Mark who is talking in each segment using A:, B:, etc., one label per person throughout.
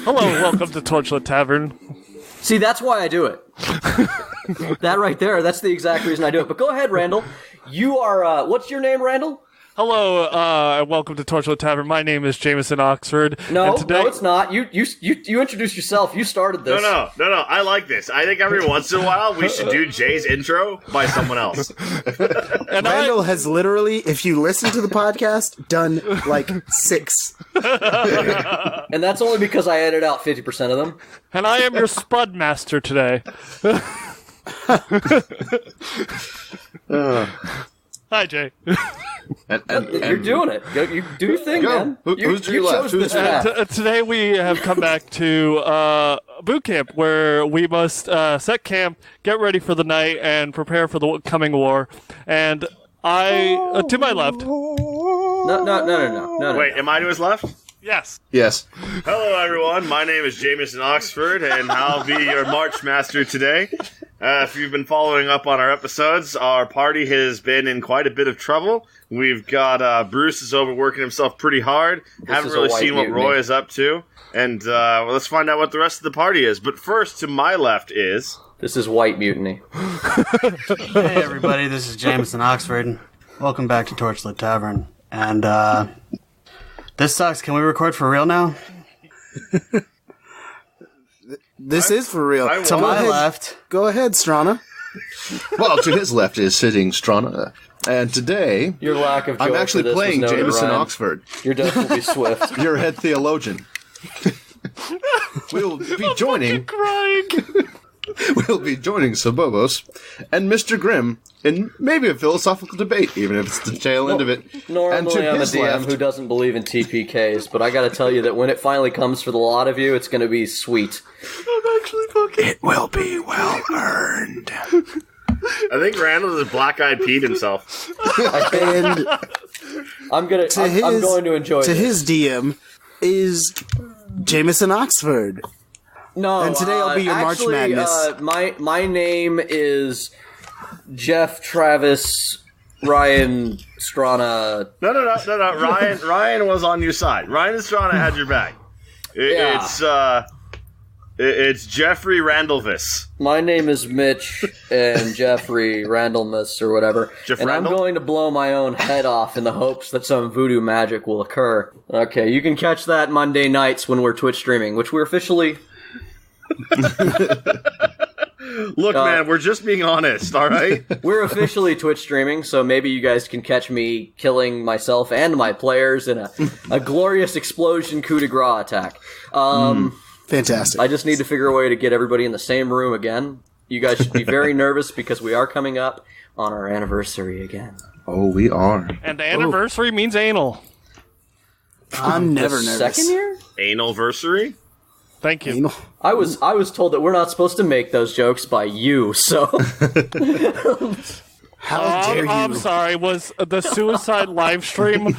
A: Hello, welcome to Torchlit Tavern.
B: See, that's why I do it. That right there, that's the exact reason I do it. But go ahead, Randall. You are, what's your name, Randall?
A: Hello, and welcome to Torchlit Tavern. My name is Jameson Oxford.
B: No,
A: today...
B: no, it's not. You introduced yourself. You started this.
C: No. I like this. I think every once in a while we should do Jay's intro by someone else.
D: And Randall has literally, if you listen to the podcast, done like 6.
B: And that's only because I edited out 50% of them.
A: And I am your Spud Master today. Hi, Jay.
B: You're doing it. You do your thing, man.
E: Who's your left?
A: Today we have come back to boot camp, where we must set camp, get ready for the night, and prepare for the coming war. And I, to my left.
B: No.
C: Wait, am I to his left?
A: Yes.
C: Hello, everyone. My name is Jameson Oxford, and I'll be your March Master today. If you've been following up on our episodes, our party has been in quite a bit of trouble. We've got Bruce is overworking himself pretty hard. Haven't really seen what Roy is up to. And let's find out what the rest of the party is. But first, to my left is...
B: This is White Mutiny.
F: Hey, everybody. This is Jameson Oxford. Welcome back to Torchlit Tavern. And, this sucks. Can we record for real now?
D: This is for real.
F: To my left.
D: Go ahead, Strana.
E: Well, to his left is sitting Strana. And today,
B: Your lack of joy
E: I'm actually
B: for this
E: playing
B: was noted,
E: Jameson
B: Ryan.
E: Oxford,
B: Your death will be swift.
E: your head theologian. We'll be joining Sobobos and Mr. Grimm in maybe a philosophical debate, even if it's the tail end of it.
B: Normally,
E: and to
B: I'm a
E: his
B: DM
E: left,
B: who doesn't believe in TPKs, but I gotta tell you that when it finally comes for the lot of you, it's gonna be sweet.
D: It will be well earned.
C: I think Randall has black-eyed peed himself.
D: And
B: I'm going to enjoy
D: to
B: this.
D: his DM is Jameson Oxford.
B: No,
D: and today I'll be your March Madness.
B: My name is Jeff Travis Ryan Strana.
C: No. Ryan was on your side. Ryan and Strana had your back. It's Jeffrey Randallvis.
B: My name is Mitch and Jeffrey Randallmus or whatever. And
C: Randall?
B: I'm going to blow my own head off in the hopes that some voodoo magic will occur. Okay, you can catch that Monday nights when we're Twitch streaming, which we're officially...
C: Look, man, we're just being honest, all right?
B: We're officially Twitch streaming, so maybe you guys can catch me killing myself and my players in a glorious explosion coup de grace attack.
D: Fantastic.
B: I just need to figure a way to get everybody in the same room again. You guys should be very nervous because we are coming up on our anniversary again.
E: Oh, we are.
A: And the anniversary means anal.
D: I'm never nervous.
B: Second year?
C: Analversary?
A: Thank you.
D: Anal.
B: I was told that we're not supposed to make those jokes by you, so...
D: How dare you?
A: I'm sorry, was the suicide live stream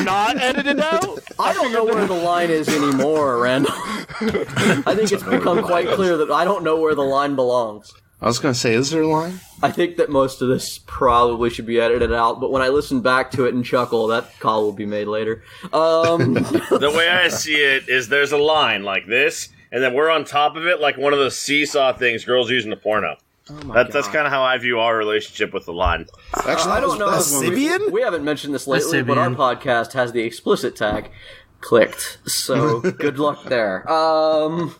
A: not edited out?
B: I don't know where the line is anymore, Randall. I think it's become quite clear that I don't know where the line belongs.
E: I was going to say, is there a line?
B: I think that most of this probably should be edited out, but when I listen back to it and chuckle, that call will be made later.
C: The way I see it is there's a line like this, and then we're on top of it like one of those seesaw things girls use in the porno. That's kind of how I view our relationship with the line.
E: Actually,
B: I don't know.
D: Lascivian?
B: We haven't mentioned this lately, but our podcast has the explicit tag clicked, so good luck there.
E: I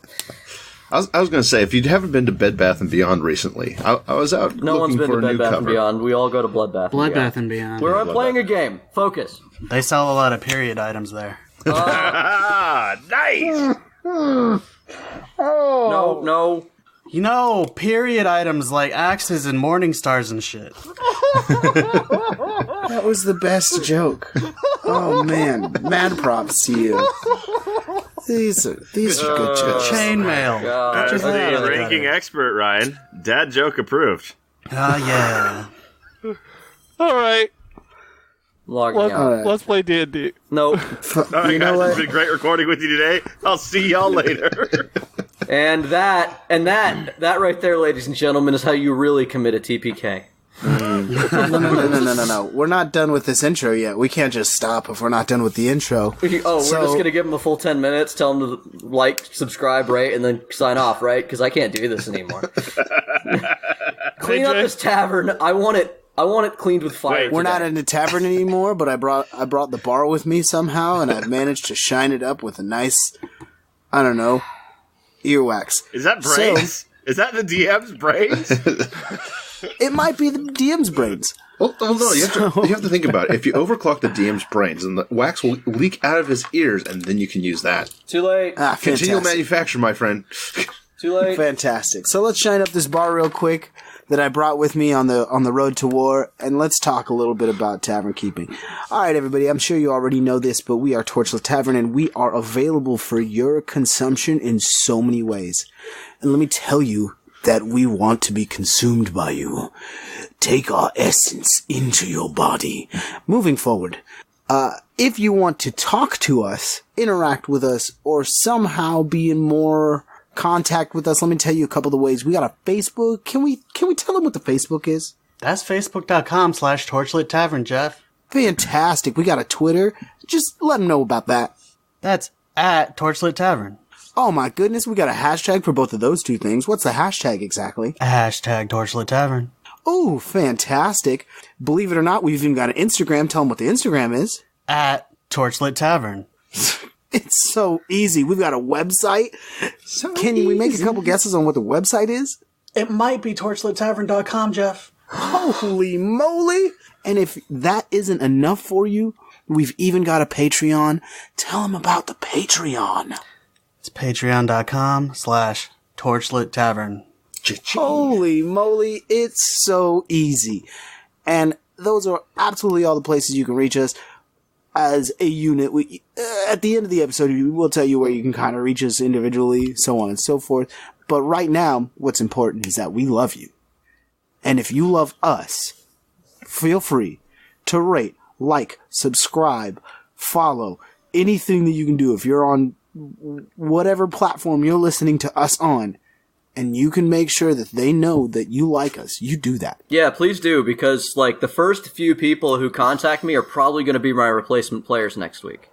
E: was going to say, if you haven't been to Bed Bath & Beyond recently, I was out
B: No one's
E: looking
B: been
E: for
B: to
E: a
B: Bed
E: new
B: Bath
E: cover.
B: & Beyond. We all go to Bloodbath
F: Bloodbath and Beyond.
B: We're playing a game. Focus.
F: They sell a lot of period items there.
C: Nice!
B: No.
F: You know, period items like axes and morning stars and shit.
D: That was the best joke. Oh man, mad props to you. These are good jokes.
F: Chainmail.
C: As the ranking expert, Ryan, dad joke approved.
F: Yeah.
A: All right,
B: Logging out.
A: let's play D&D.
B: No.
C: All right,
D: You
C: guys,
D: know what?
C: it's been great recording with you today. I'll see y'all later.
B: And that right there, ladies and gentlemen, is how you really commit a TPK.
D: No. We're not done with this intro yet. We can't just stop if we're not done with the intro.
B: We're just gonna give them a full 10 minutes, tell them to like, subscribe, rate, and then sign off, right? Because I can't do this anymore. Clean up this tavern. I want it cleaned with fire.
D: We're not in a tavern anymore, but I brought the bar with me somehow, and I've managed to shine it up with a nice, I don't know, earwax.
C: Is that brains? Is that the DM's brains?
D: It might be the DM's brains.
E: Well, no, you have to think about it. If you overclock the DM's brains, then the wax will leak out of his ears, and then you can use that.
B: Too late.
E: Continual manufacture, my friend.
B: Too late.
D: Fantastic. So let's shine up this bar real quick that I brought with me on the road to war, and let's talk a little bit about tavern keeping. All right, everybody, I'm sure you already know this, but we are Torchlit Tavern, and we are available for your consumption in so many ways. And let me tell you that we want to be consumed by you. Take our essence into your body. Moving forward, if you want to talk to us, interact with us, or somehow be in more contact with us, let me tell you a couple of the ways. We got a Facebook. Can we tell them what the Facebook is?
F: That's facebook.com/Torchlit Tavern, Jeff.
D: Fantastic. We got a Twitter. Just let them know about that.
F: That's at Torchlit Tavern.
D: Oh my goodness, we got a hashtag for both of those two things. What's the hashtag exactly?
F: Hashtag Torchlit Tavern.
D: Oh, fantastic. Believe it or not, we've even got an Instagram. Tell them what the Instagram is.
F: At Torchlit Tavern.
D: It's so easy. We've got a website. Can we make a couple guesses on what the website is?
F: It might be torchlittavern.com, Jeff.
D: Holy moly! And if that isn't enough for you, we've even got a Patreon. Tell them about the Patreon.
F: It's patreon.com/Torchlit Tavern.
D: Holy moly, it's so easy. And those are absolutely all the places you can reach us as a unit. At the end of the episode, we will tell you where you can kind of reach us individually, so on and so forth. But right now, what's important is that we love you. And if you love us, feel free to rate, like, subscribe, follow, anything that you can do. If you're on whatever platform you're listening to us on, and you can make sure that they know that you like us, you do that.
B: Yeah, please do, because the first few people who contact me are probably going to be my replacement players next week.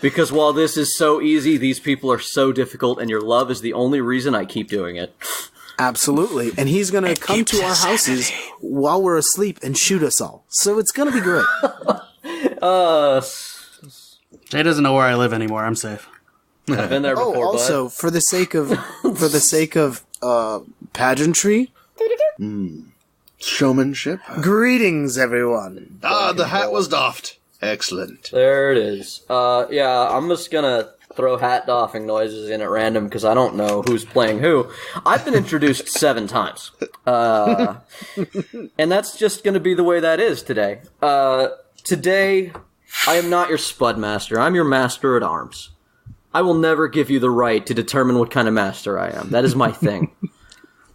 B: Because while this is so easy, these people are so difficult, and your love is the only reason I keep doing it.
D: Absolutely. And he's going to come to our houses while we're asleep and shoot us all. So it's going to be great.
F: Jay doesn't know where I live anymore. I'm safe.
B: I've been there before,
D: also,
B: bud.
D: for the sake of pageantry,
E: Showmanship.
D: greetings, everyone.
E: The hat was doffed. Excellent.
B: There it is. Yeah, I'm just gonna throw hat doffing noises in at random because I don't know who's playing who. I've been introduced 7 times. And that's just gonna be the way that is today. Today, I am not your Spud Master. I'm your Master at Arms. I will never give you the right to determine what kind of master I am. That is my thing.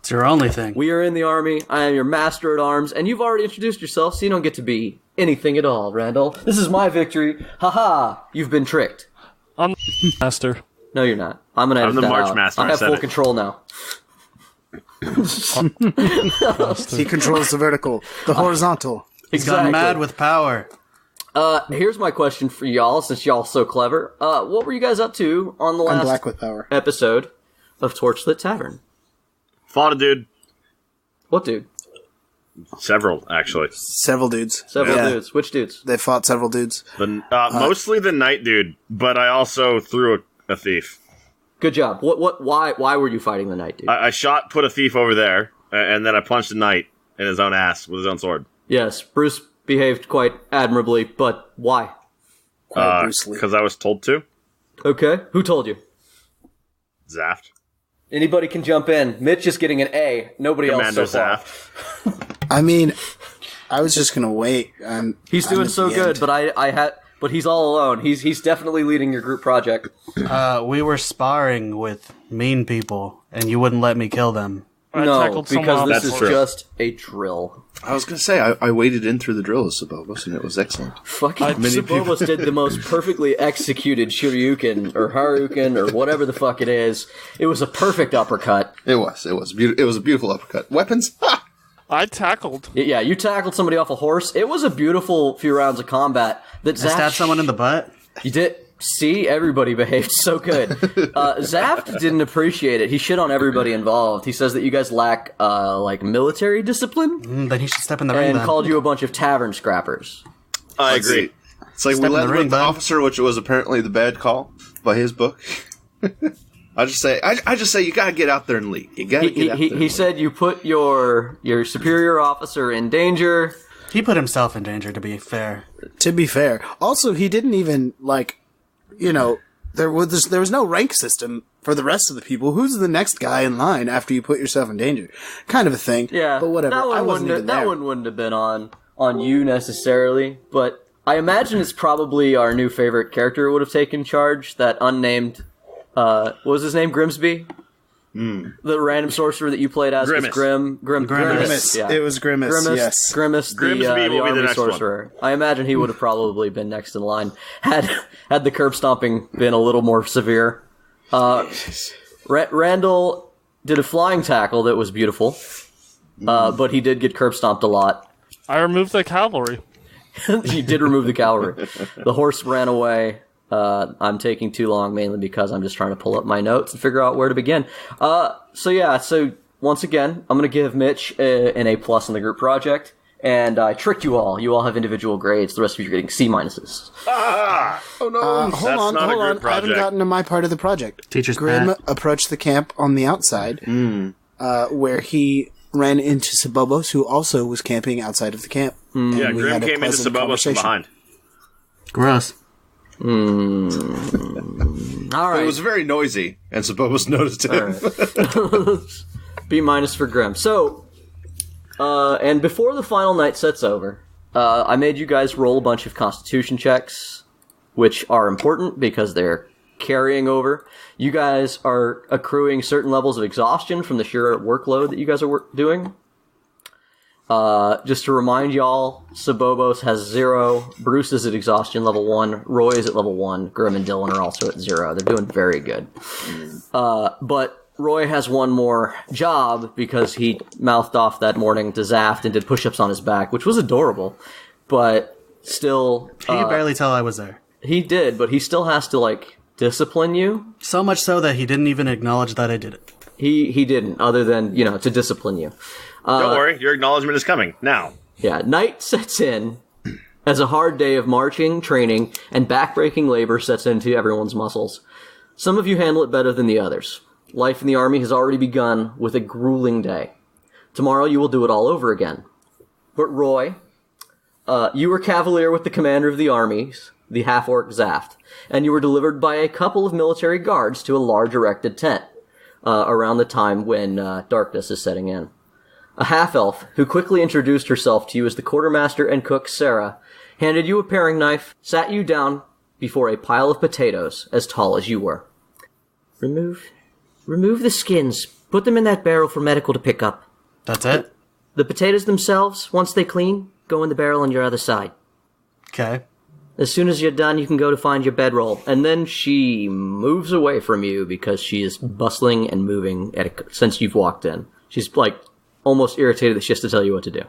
F: It's your only thing.
B: We are in the army. I am your Master at Arms, and you've already introduced yourself, so you don't get to be anything at all, Randall. This is my victory. Haha, you've been tricked.
A: I'm the master.
B: No, you're not. I'm gonna edit
C: the
B: that
C: March
B: out.
C: Master,
B: I
C: I
B: have
C: said
B: full
C: it.
B: control now.
D: He controls the vertical, the horizontal.
F: He's gone mad with power.
B: Here's my question for y'all, since y'all so clever. What were you guys up to on the
D: I'm
B: last
D: black with power.
B: episode of Torchlit Tavern?
C: Fought a dude.
B: What dude?
C: Several, actually.
D: Several dudes.
B: Several
D: Yeah.
B: dudes. Which dudes?
D: They fought several dudes.
C: Mostly the night dude, but I also threw a thief.
B: Good job. Why were you fighting the night dude?
C: I put a thief over there, and then I punched a knight in his own ass with his own sword.
B: Yes, Bruce behaved quite admirably, but why?
D: Quite Bruce Lee.
C: Because I was told to.
B: Okay, who told you?
C: Zaft.
B: Anybody can jump in. Mitch is getting an A. Nobody
C: Commander
B: else so far.
C: Zaft.
D: I mean, I was just gonna wait.
B: He's doing so good, but he's all alone. He's definitely leading your group project.
F: We were sparring with mean people, and you wouldn't let me kill them.
B: No,
A: tackled someone
B: because
A: off
B: this
A: the
B: is
C: floor.
B: just a drill.
E: I was going to say, I waded in through the drill of Sobobos, and it was excellent.
B: Fucking Sobobos did the most perfectly executed Shoryuken or Haruken or whatever the fuck it is. It was a perfect uppercut.
E: It was. It was a beautiful uppercut. Weapons? Ha!
A: I tackled.
B: Yeah, you tackled somebody off a horse. It was a beautiful few rounds of combat. That
F: I stabbed someone in the butt.
B: You did. See, everybody behaved so good. Zaft didn't appreciate it. He shit on everybody involved. He says that you guys lack, military discipline.
F: Then he should step in the ring.
B: And
F: then.
B: called you a bunch of tavern scrappers.
C: I agree.
E: It's like we led with the officer, which was apparently the bad call by his book. I just say you gotta get out there and lead. You gotta get out there.
B: He said you put your superior officer in danger.
F: He put himself in danger, to be fair.
D: To be fair. Also, he didn't even, there was no rank system for the rest of the people. Who's the next guy in line after you put yourself in danger? Kind of a thing.
B: Yeah.
D: But whatever.
B: That one wouldn't have been on you necessarily, but I imagine it's probably our new favorite character would have taken charge, that unnamed, what was his name, Grimsby? The random sorcerer that you played as was Grimm.
D: Grimace.
B: Yeah.
D: It was Grimace, yes.
B: Grimace,
C: Grimsby
B: the
C: will be the
B: army
C: next
B: sorcerer. I imagine he would have probably been next in line had the curb stomping been a little more severe. Randall did a flying tackle that was beautiful, but he did get curb stomped a lot.
A: I removed the cavalry.
B: He did remove the cavalry. The horse ran away. I'm taking too long, mainly because I'm just trying to pull up my notes and figure out where to begin. So once again, I'm going to give Mitch an A+ in the group project, and I tricked you all. You all have individual grades. The rest of you are getting C-.
C: Oh no!
D: Hold on. I haven't gotten to my part of the project.
F: Teacher's
D: Grimm
F: pet.
D: approached the camp on the outside, where he ran into Sobobos, who also was camping outside of the camp.
C: Yeah,
D: We
C: Grimm
D: had a
C: came into
D: pleasant
C: Sobobos from
D: conversation.
C: behind.
F: Gross.
B: All right.
E: It was very noisy, and Sobobos noticed him.
B: B- for Grimm. So, and before the final night sets over, I made you guys roll a bunch of constitution checks, which are important because they're carrying over. You guys are accruing certain levels of exhaustion from the sheer workload that you guys are doing. Just to remind y'all, Sobobos has 0, Bruce is at exhaustion level 1, Roy is at level 1, Grimm and Dylan are also at 0. They're doing very good. But Roy has one more job because he mouthed off that morning to Zaft and did push-ups on his back, which was adorable. But still...
F: He could barely tell I was there.
B: He did, but he still has to, discipline you.
F: So much so that he didn't even acknowledge that I did it.
B: He didn't, other than, to discipline you.
C: Don't worry, your acknowledgement is coming now.
B: Yeah, night sets in as a hard day of marching, training, and backbreaking labor sets into everyone's muscles. Some of you handle it better than the others. Life in the army has already begun with a grueling day. Tomorrow you will do it all over again. But Roy, you were cavalier with the commander of the armies, the half-orc Zaft, and you were delivered by a couple of military guards to a large erected tent around the time when darkness is setting in. A half-elf, who quickly introduced herself to you as the quartermaster and cook Sarah, handed you a paring knife, sat you down before a pile of potatoes as tall as you were. Remove the skins. Put them in that barrel for medical to pick up.
F: That's it?
B: The potatoes themselves, once they clean, go in the barrel on your other side.
F: Okay.
B: As soon as you're done, you can go to find your bedroll. And then she moves away from you because she is bustling and moving since you've walked in. She's almost irritated that she has to tell you what to do.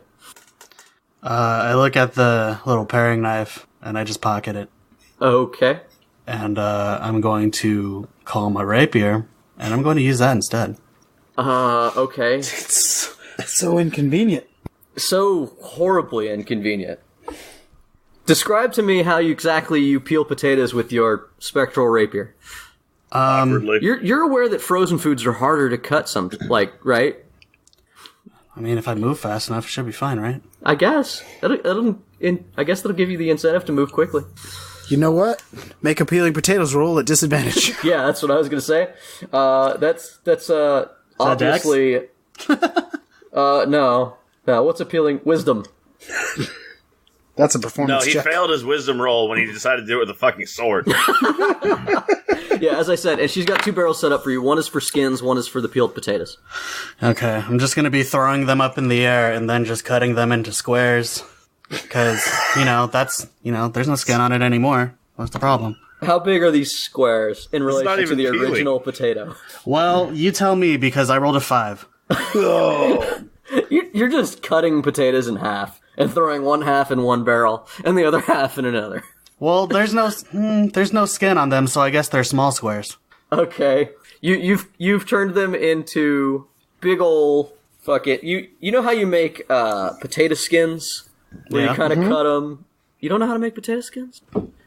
F: I look at the little paring knife, and I just pocket it.
B: Okay.
F: And I'm going to call my rapier, and I'm going to use that instead.
B: Okay.
D: It's so inconvenient.
B: So horribly inconvenient. Describe to me how exactly you peel potatoes with your spectral rapier.
C: Awkwardly.
B: You're aware that frozen foods are harder to cut right?
F: I mean, if I move fast enough, it should be fine, right?
B: I guess. I guess that'll give you the incentive to move quickly.
D: You know what? Make a peeling potatoes roll at disadvantage.
B: Yeah, that's what I was gonna say. That's obviously. No. What's appealing? Wisdom.
D: That's a
C: No,
D: performance
C: he
D: check.
C: failed his wisdom roll when he decided to do it with a fucking sword.
B: Yeah, as I said, and she's got 2 barrels set up for you. One is for skins, one is for the peeled potatoes.
F: Okay, I'm just going to be throwing them up in the air and then just cutting them into squares. Because, there's no skin on it anymore. What's the problem?
B: How big are these squares in
C: not
B: relation to
C: even
B: the
C: peeling.
B: original potato?
F: Well, you tell me, because I rolled a 5.
B: You're just cutting potatoes in half and throwing one half in one barrel and the other half in another.
F: Well, there's no skin on them, so I guess they're small squares.
B: Okay. You've turned them into big ol' you know how you make potato skins where you kind of cut them. You don't know how to make potato skins?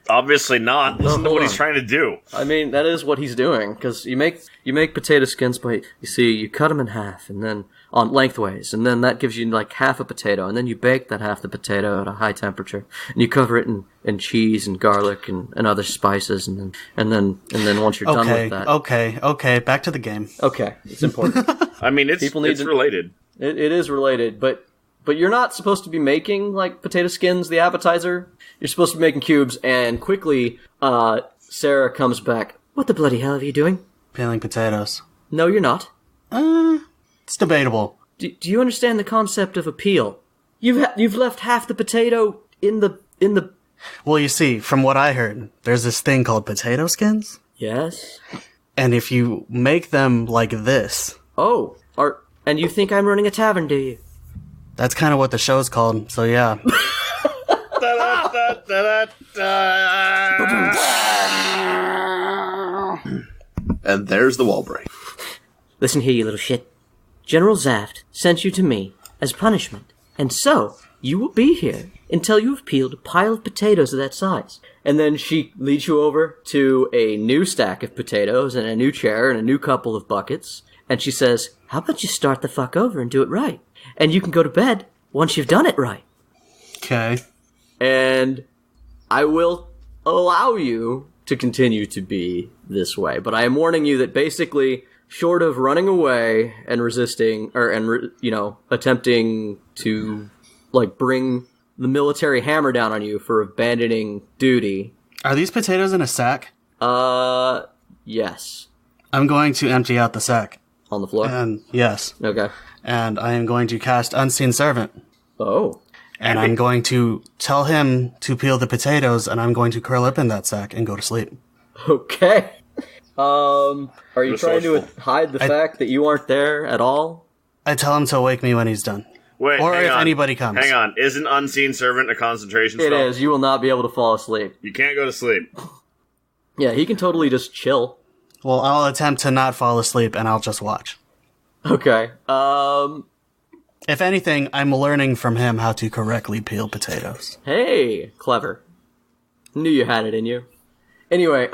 C: Obviously not. Listen to what he's trying to do.
B: I mean, that is what he's doing, because you make potato skins, but you cut them in half, and then on lengthways, and then that gives you like half a potato, and then you bake that half the potato at a high temperature, and you cover it in cheese and garlic and other spices, and then once you're done with that.
F: Okay, back to the game.
B: Okay, it's important.
C: I mean, it's related.
B: It is related, but you're not supposed to be making like potato skins the appetizer. You're supposed to be making cubes, and quickly, Sarah comes back. What the bloody hell are you doing?
F: Peeling potatoes.
B: No, you're not.
F: It's debatable.
B: Do you understand the concept of a peel? You've left half the potato in the.
F: Well, you see, from what I heard, there's this thing called potato skins.
B: Yes.
F: And if you make them like this.
B: Oh, and you think I'm running a tavern, do you?
F: That's kind of what the show's called, so yeah.
E: And there's the wall break.
B: Listen here, you little shit. General Zaft sent you to me as punishment, and so you will be here until you have peeled a pile of potatoes of that size. And then she leads you over to a new stack of potatoes and a new chair and a new couple of buckets, and she says, how about you start the fuck over and do it right? And you can go to bed once you've done it right.
F: Okay.
B: And I will allow you to continue to be this way, but I am warning you that basically, short of running away and resisting, attempting to, like, bring the military hammer down on you for abandoning duty.
F: Are these potatoes in a sack?
B: Yes.
F: I'm going to empty out the sack.
B: On the floor?
F: And yes.
B: Okay.
F: And I am going to cast Unseen Servant.
B: Oh.
F: And I'm going to tell him to peel the potatoes, and I'm going to curl up in that sack and go to sleep.
B: Okay. Are you trying to hide the fact that you aren't there at all?
F: I tell him to wake me when he's done.
C: Wait,
F: or if anybody comes.
C: Hang on. Isn't Unseen Servant a concentration spell?
B: It is. You will not be able to fall asleep.
C: You can't go to sleep.
B: Yeah, he can totally just chill.
F: Well, I'll attempt to not fall asleep, and I'll just watch.
B: Okay.
F: If anything, I'm learning from him how to correctly peel potatoes.
B: Hey, clever. Knew you had it in you. Anyway,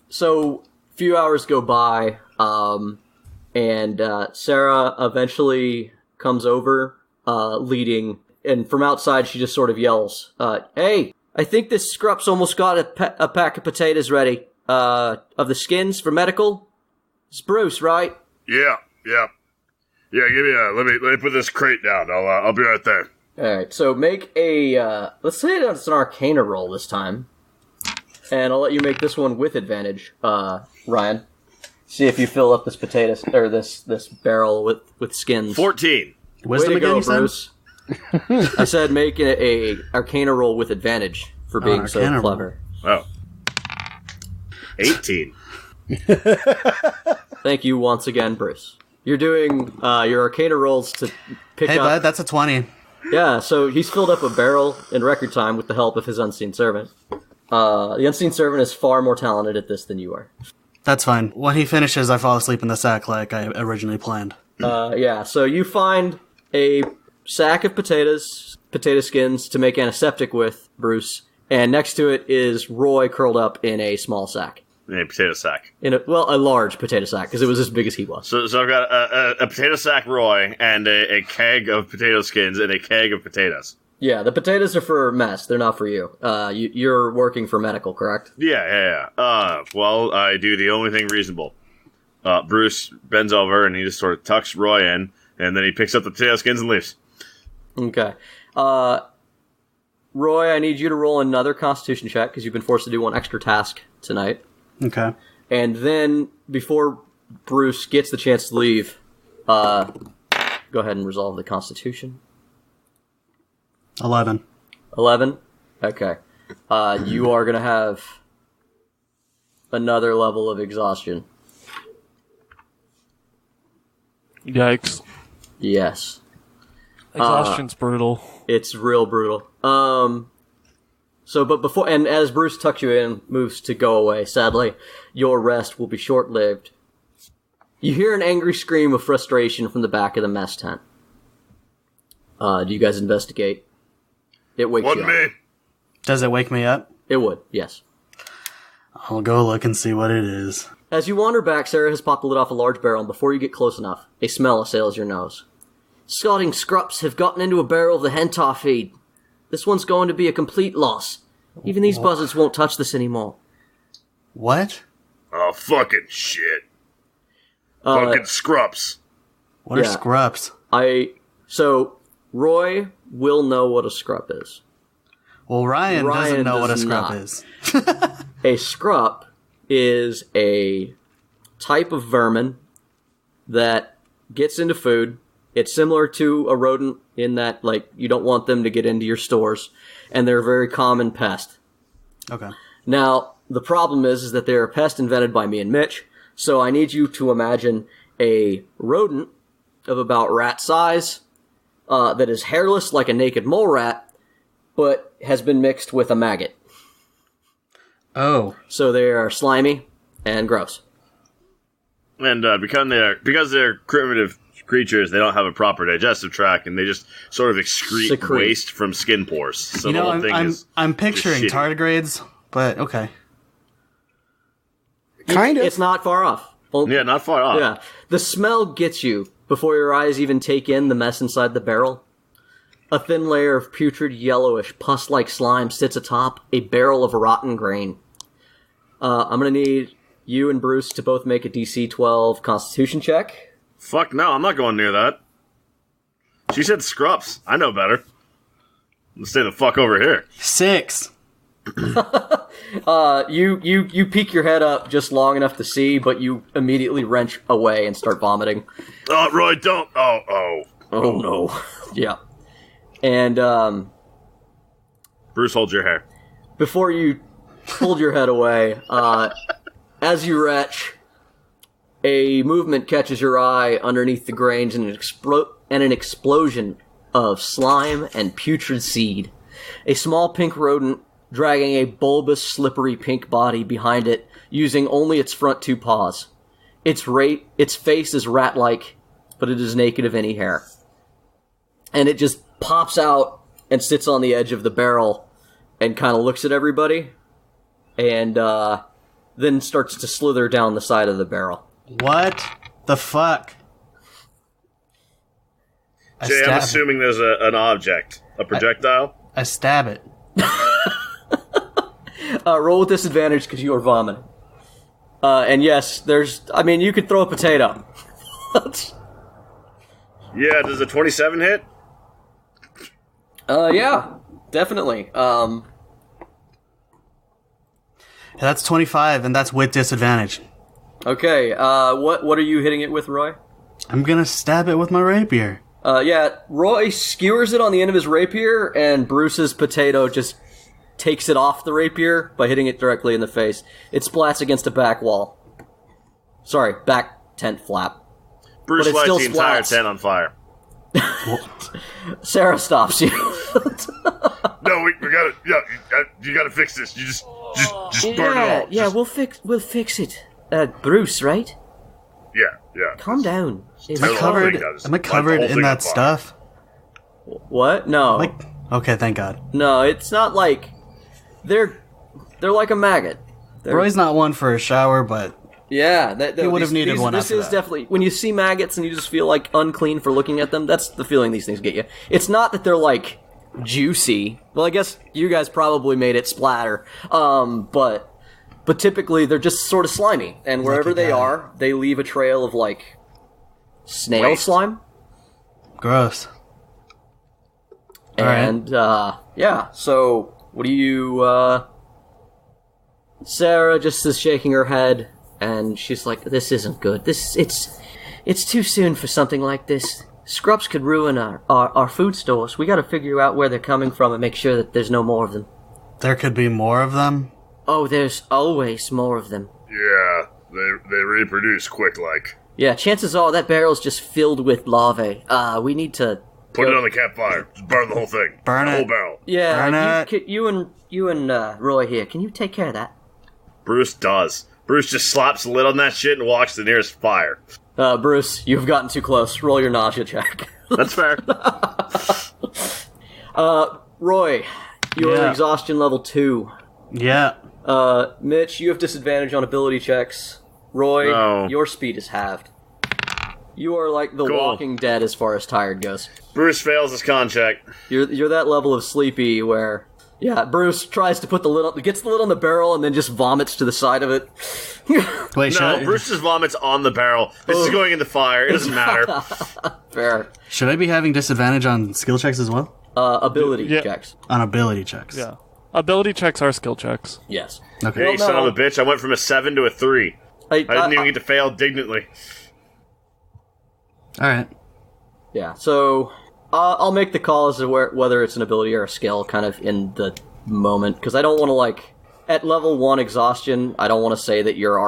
B: so a few hours go by, and Sarah eventually comes over, leading, and from outside she just sort of yells, hey, I think this scrup's almost got a pack of potatoes ready, of the skins for medical. It's Bruce, right?
C: Yeah, give me let me put this crate down. I'll be right there.
B: Alright, so make a, let's say it's an Arcana roll this time. And I'll let you make this one with advantage, Ryan. See if you fill up this potatoes, or this barrel with skins.
C: 14.
F: Wisdom
B: Way to
F: again,
B: go, Bruce. I said make a Arcana roll with advantage for being so clever.
C: Oh. 18.
B: Thank you once again, Bruce. You're doing your Arcana rolls to pick up...
F: Hey, bud, that's a 20.
B: Yeah, so he's filled up a barrel in record time with the help of his Unseen Servant. The Unseen Servant is far more talented at this than you are.
F: That's fine. When he finishes, I fall asleep in the sack like I originally planned.
B: Yeah, so you find a sack of potato skins to make antiseptic with, Bruce, and next to it is Roy curled up in a small sack.
C: In a potato sack.
B: A large potato sack, because it was as big as he was.
C: So I've got a potato sack Roy, and a keg of potato skins, and a keg of potatoes.
B: Yeah, the potatoes are for mess. They're not for you. You're working for medical, correct?
C: Yeah. Well, I do the only thing reasonable. Bruce bends over, and he just sort of tucks Roy in, and then he picks up the potato skins and leaves.
B: Okay. Roy, I need you to roll another Constitution check, because you've been forced to do one extra task tonight.
F: Okay.
B: And then, before Bruce gets the chance to leave, go ahead and resolve the Constitution.
F: 11.
B: 11? Okay. You are going to have another level of exhaustion.
A: Yikes.
B: Yes.
A: Exhaustion's brutal.
B: It's real brutal. But before, and as Bruce tucks you in, moves to go away, sadly, your rest will be short-lived. You hear an angry scream of frustration from the back of the mess tent. Do you guys investigate? It wakes you up.
F: Does it wake me up?
B: It would, yes.
F: I'll go look and see what it is.
B: As you wander back, Sarah has popped the lid off a large barrel, and before you get close enough, a smell assails your nose. Scotting scrups have gotten into a barrel of the hentar feed. This one's going to be a complete loss. Even these buzzards won't touch this anymore.
F: What?
C: Oh, fucking shit. Fucking scrups.
F: What are scrups?
B: So, Roy will know what a scrup is.
F: Well, Ryan doesn't know what a scrup is.
B: A scrup is a type of vermin that gets into food. It's similar to a rodent in that, like, you don't want them to get into your stores, and they're a very common pest.
F: Okay.
B: Now, the problem is that they're a pest invented by me and Mitch, so I need you to imagine a rodent of about rat size that is hairless like a naked mole rat, but has been mixed with a maggot.
F: Oh.
B: So they are slimy and gross.
C: And because they're primitive creatures, they don't have a proper digestive tract, and they just sort of excrete waste from skin pores. So
F: you know,
C: the whole thing
F: I'm picturing
C: is
F: tardigrades, but okay.
D: Kind of.
B: It's not far off.
C: Yeah, not far off.
B: Yeah. The smell gets you before your eyes even take in the mess inside the barrel. A thin layer of putrid, yellowish, pus-like slime sits atop a barrel of rotten grain. I'm going to need you and Bruce to both make a DC 12 Constitution check.
C: Fuck no, I'm not going near that. She said scrups. I know better. Let's stay the fuck over here.
F: 6.
B: You peek your head up just long enough to see, but you immediately wrench away and start vomiting.
C: Oh, Roy, don't. Oh
B: no. Yeah. And,
C: Bruce, hold your hair.
B: Before you pulled your head away, as you retch, a movement catches your eye underneath the grains and an explosion of slime and putrid seed. A small pink rodent dragging a bulbous, slippery pink body behind it, using only its front 2 paws. Its face is rat-like, but it is naked of any hair. And it just pops out and sits on the edge of the barrel and kind of looks at everybody, and then starts to slither down the side of the barrel.
F: What the fuck?
C: Jay, I'm assuming there's an object. A projectile?
F: I stab it.
B: Roll with disadvantage because you are vomiting. And yes, you could throw a potato.
C: Yeah, does a 27 hit?
B: Yeah, definitely.
F: That's 25, and that's with disadvantage.
B: Okay, what are you hitting it with, Roy?
F: I'm gonna stab it with my rapier.
B: Yeah, Roy skewers it on the end of his rapier, and Bruce's potato just takes it off the rapier by hitting it directly in the face. It splats against a back wall. Sorry, back tent flap.
C: Bruce
B: But it
C: lights
B: still
C: the entire
B: splats.
C: tent on fire.
B: Sarah stops you.
C: No, we gotta. Yeah, you gotta fix this. You just burn it all.
B: Yeah, we'll fix it. Bruce, right?
C: Yeah.
B: Calm down.
F: Am I covered in that stuff?
B: What? No.
F: Okay, thank God.
B: No, it's not like they're like a maggot.
F: Roy's not one for a shower, but
B: yeah,
F: he would have needed one.
B: This is definitely when you see maggots and you just feel like unclean for looking at them. That's the feeling these things get you. It's not that they're like juicy. Well, I guess you guys probably made it splatter. But typically they're just sort of slimy, and wherever they are, they leave a trail of like snail slime.
F: Gross.
B: And yeah, so what do you? Sarah just is shaking her head, and she's like, "This isn't good. It's too soon for something like this. Scrubs could ruin our food stores. We got to figure out where they're coming from and make sure that there's no more of them."
F: There could be more of them?
B: Oh, there's always more of them.
C: Yeah, they reproduce quick like.
B: Yeah, chances are that barrel's just filled with larvae. We need to
C: Put it on the campfire. Just burn the whole thing.
F: Burn
C: the
F: it.
C: whole barrel.
B: Yeah, you and Roy here. Can you take care of that?
C: Bruce does. Bruce just slaps the lid on that shit and walks to the nearest fire.
B: Bruce, you've gotten too close. Roll your nausea check.
C: That's fair.
B: Roy, you're
F: Yeah.
B: exhaustion level 2.
F: Yeah.
B: Mitch, you have disadvantage on ability checks. Roy,
C: No.
B: your speed is halved. You are like the
C: Cool.
B: Walking Dead as far as tired goes.
C: Bruce fails his con check.
B: You're that level of sleepy where, yeah, Bruce tries to put the lid on, gets the lid on the barrel and then just vomits to the side of it.
F: Wait,
C: No, Bruce just vomits on the barrel. This is going in the fire. It doesn't matter.
B: Fair.
F: should I be having disadvantage on skill checks as well?
B: Ability
A: Yeah.
B: checks.
F: On ability checks.
A: Yeah. Ability checks are skill checks.
B: Yes.
F: Okay.
C: Hey,
B: Well,
C: son
B: no.
C: of a bitch. I went from a 7 to a 3. I didn't even get to fail dignantly.
F: All right.
B: Yeah, so I'll make the call as to whether it's an ability or a skill kind of in the moment, because I don't want to, like, at level 1 exhaustion, I don't want to say that your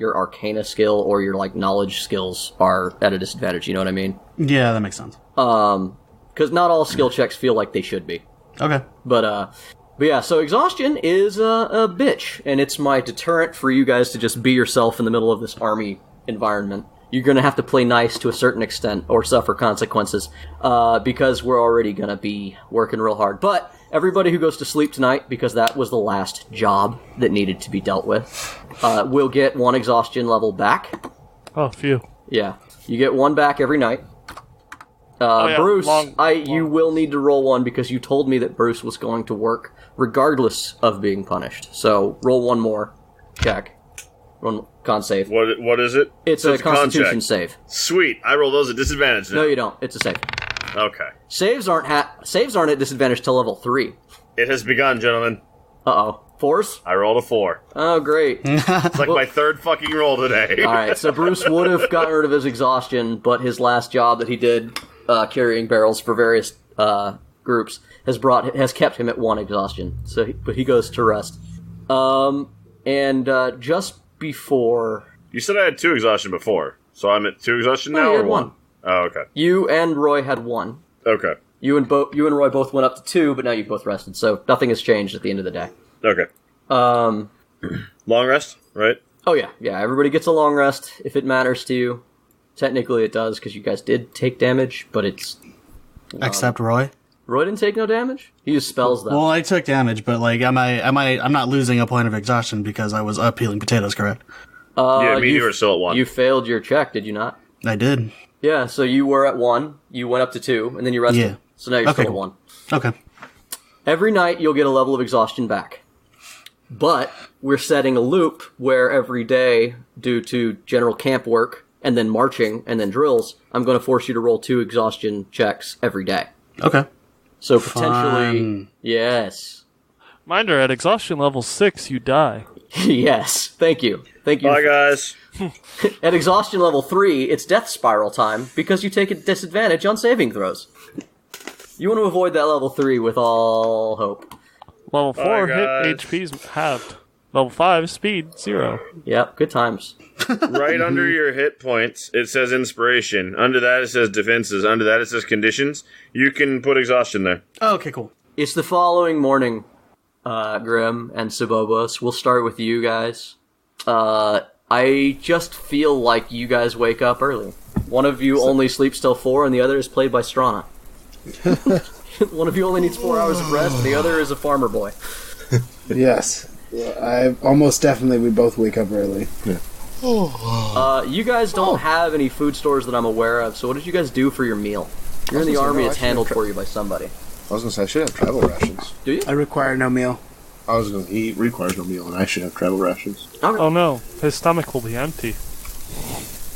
B: arcana skill or your, like, knowledge skills are at a disadvantage, you know what I mean?
F: Yeah, that makes sense.
B: Because not all skill checks feel like they should be.
F: Okay.
B: But yeah, so exhaustion is a bitch, and it's my deterrent for you guys to just be yourself in the middle of this army environment. You're going to have to play nice to a certain extent, or suffer consequences, because we're already going to be working real hard. But everybody who goes to sleep tonight, because that was the last job that needed to be dealt with, will get 1 exhaustion level back.
A: Oh, phew.
B: Yeah, you get 1 back every night.
A: Yeah,
B: Bruce,
A: long.
B: you will need to roll 1 because you told me that Bruce was going to work regardless of being punished. So roll 1 more. Check. Run con save.
C: What is it?
B: It's
C: So
B: a
C: con
B: Constitution
C: check.
B: save.
C: Sweet. I roll those at disadvantage now.
B: No, you don't. It's a save.
C: Okay.
B: Saves aren't at disadvantage till level 3.
C: It has begun, gentlemen.
B: Uh-oh. 4s?
C: I rolled a 4.
B: Oh, great.
C: It's like my 3rd fucking roll today.
B: Alright, so Bruce would have gotten rid of his exhaustion, but his last job that he did, carrying barrels for various groups, has kept him at 1 exhaustion. But he goes to rest. And just before...
C: You said I had 2 exhaustion before, so I'm at 2 exhaustion now,
B: you
C: or
B: had
C: 1?
B: 1.
C: Oh, okay.
B: You and Roy had 1.
C: Okay.
B: You and Roy both went up to 2, but now you've both rested, so nothing has changed at the end of the day.
C: Okay. Long rest, right?
B: Oh yeah, everybody gets a long rest if it matters to you. Technically it does, because you guys did take damage, but it's...
F: Except Roy.
B: Roy didn't take no damage? He used spells, though.
F: Well, I took damage, but like, I'm not losing a point of exhaustion because I was up peeling potatoes, correct?
C: Yeah, me and you were still at 1.
B: You failed your check, did you not?
F: I did.
B: Yeah, so you were at 1, you went up to 2, and then you rested.
F: Yeah.
B: So now you're
F: Okay,
B: still at
F: cool.
B: 1.
F: Okay.
B: Every night you'll get a level of exhaustion back. But we're setting a loop where every day, due to general camp work, and then marching, and then drills, I'm going to force you to roll 2 exhaustion checks every day.
F: Okay.
B: So potentially...
F: Fun.
B: Yes.
A: Reminder, at exhaustion level 6, you die.
B: Yes. Thank you. Thank you.
C: Bye, guys.
B: At exhaustion level 3, it's death spiral time, because you take a disadvantage on saving throws. You want to avoid that level 3 with all hope.
A: Level 4, hit
C: guys.
A: HP's halved. Level 5, speed, 0.
B: Yep, good times.
C: Right under your hit points, it says inspiration. Under that, it says defenses. Under that, it says conditions. You can put exhaustion there.
F: Oh, okay, cool.
B: It's the following morning, Grimm and Sobobos. We'll start with you guys. I just feel like you guys wake up early. One of you only sleeps till 4, and the other is played by Strana. One of you only needs 4 hours of rest, and the other is a farmer boy.
D: Yes. I almost definitely we both wake up early.
B: You guys don't have any food stores that I'm aware of, so what did you guys do for your meal? You're in the army, it's handled for you by somebody.
E: I was going to say, I should have travel rations.
B: Do you?
D: I require no meal.
E: I was going to eat requires no meal, and I should have travel rations.
A: Oh no, his stomach will be empty.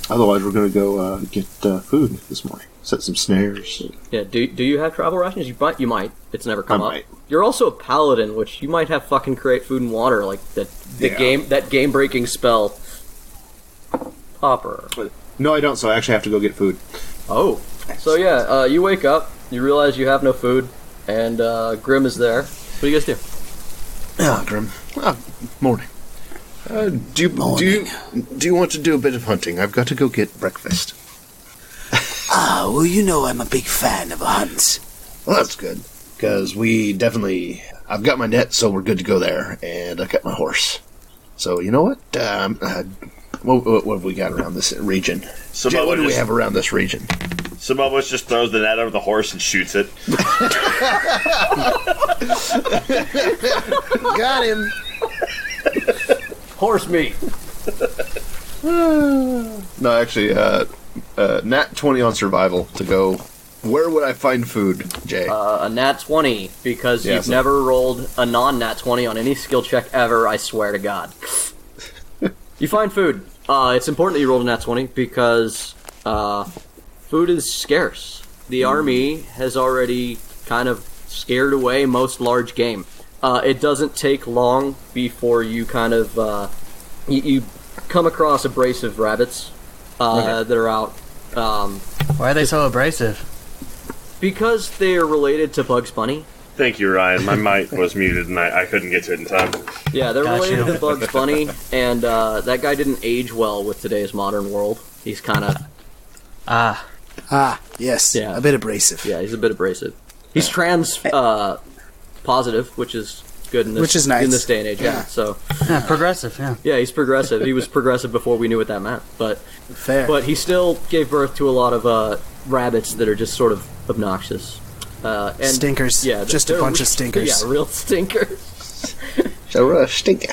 E: Otherwise, we're going to go get food this morning. Set some snares.
B: Yeah, do you have travel rations? You might. It's never come
E: I
B: up.
E: might.
B: You're also a paladin, which you might have fucking create food and water, like that game breaking spell. Popper.
E: No, I don't, so I actually have to go get food.
B: Oh. So yeah, you wake up, you realize you have no food, and Grimm is there. What do you guys do?
E: Ah, Grimm. Morning. Do you want to do a bit of hunting? I've got to go get breakfast.
D: well, you know I'm a big fan of hunts.
E: Well, that's good. Because I've got my net, so we're good to go there. And I've got my horse. So, you know what? What have we got around this region? Jay, what do we have around this region?
C: Sobobos just throws the net over the horse and shoots it.
D: Got him.
B: Horse meat.
E: No, actually, nat 20 on survival to go. Where would I find food, Jay?
B: A nat 20, because you've never rolled a non-nat 20 on any skill check ever, I swear to God. You find food. It's important that you rolled a nat 20, because food is scarce. The army has already kind of scared away most large game. It doesn't take long before you kind of... you come across a brace of rabbits that are out.
F: Why are they so abrasive?
B: Because they are related to Bugs Bunny.
C: Thank you, Ryan. My mic was muted and I couldn't get to it in time.
B: Yeah, they're related to Bugs Bunny, and that guy didn't age well with today's modern world. He's kind of...
D: Yes.
B: Yeah.
D: A bit abrasive.
B: Yeah, he's a bit abrasive. He's trans positive, which is good in this,
D: Which is nice.
B: in this day and age. Yeah, so...
F: Yeah, progressive, yeah.
B: Yeah, he's progressive. He was progressive before we knew what that meant. But
D: Fair.
B: But he still gave birth to a lot of rabbits that are just sort of obnoxious. And
D: stinkers.
B: Yeah,
D: Just a
B: they're
D: bunch of stinkers.
B: Yeah, real stinkers.
E: So, stinker.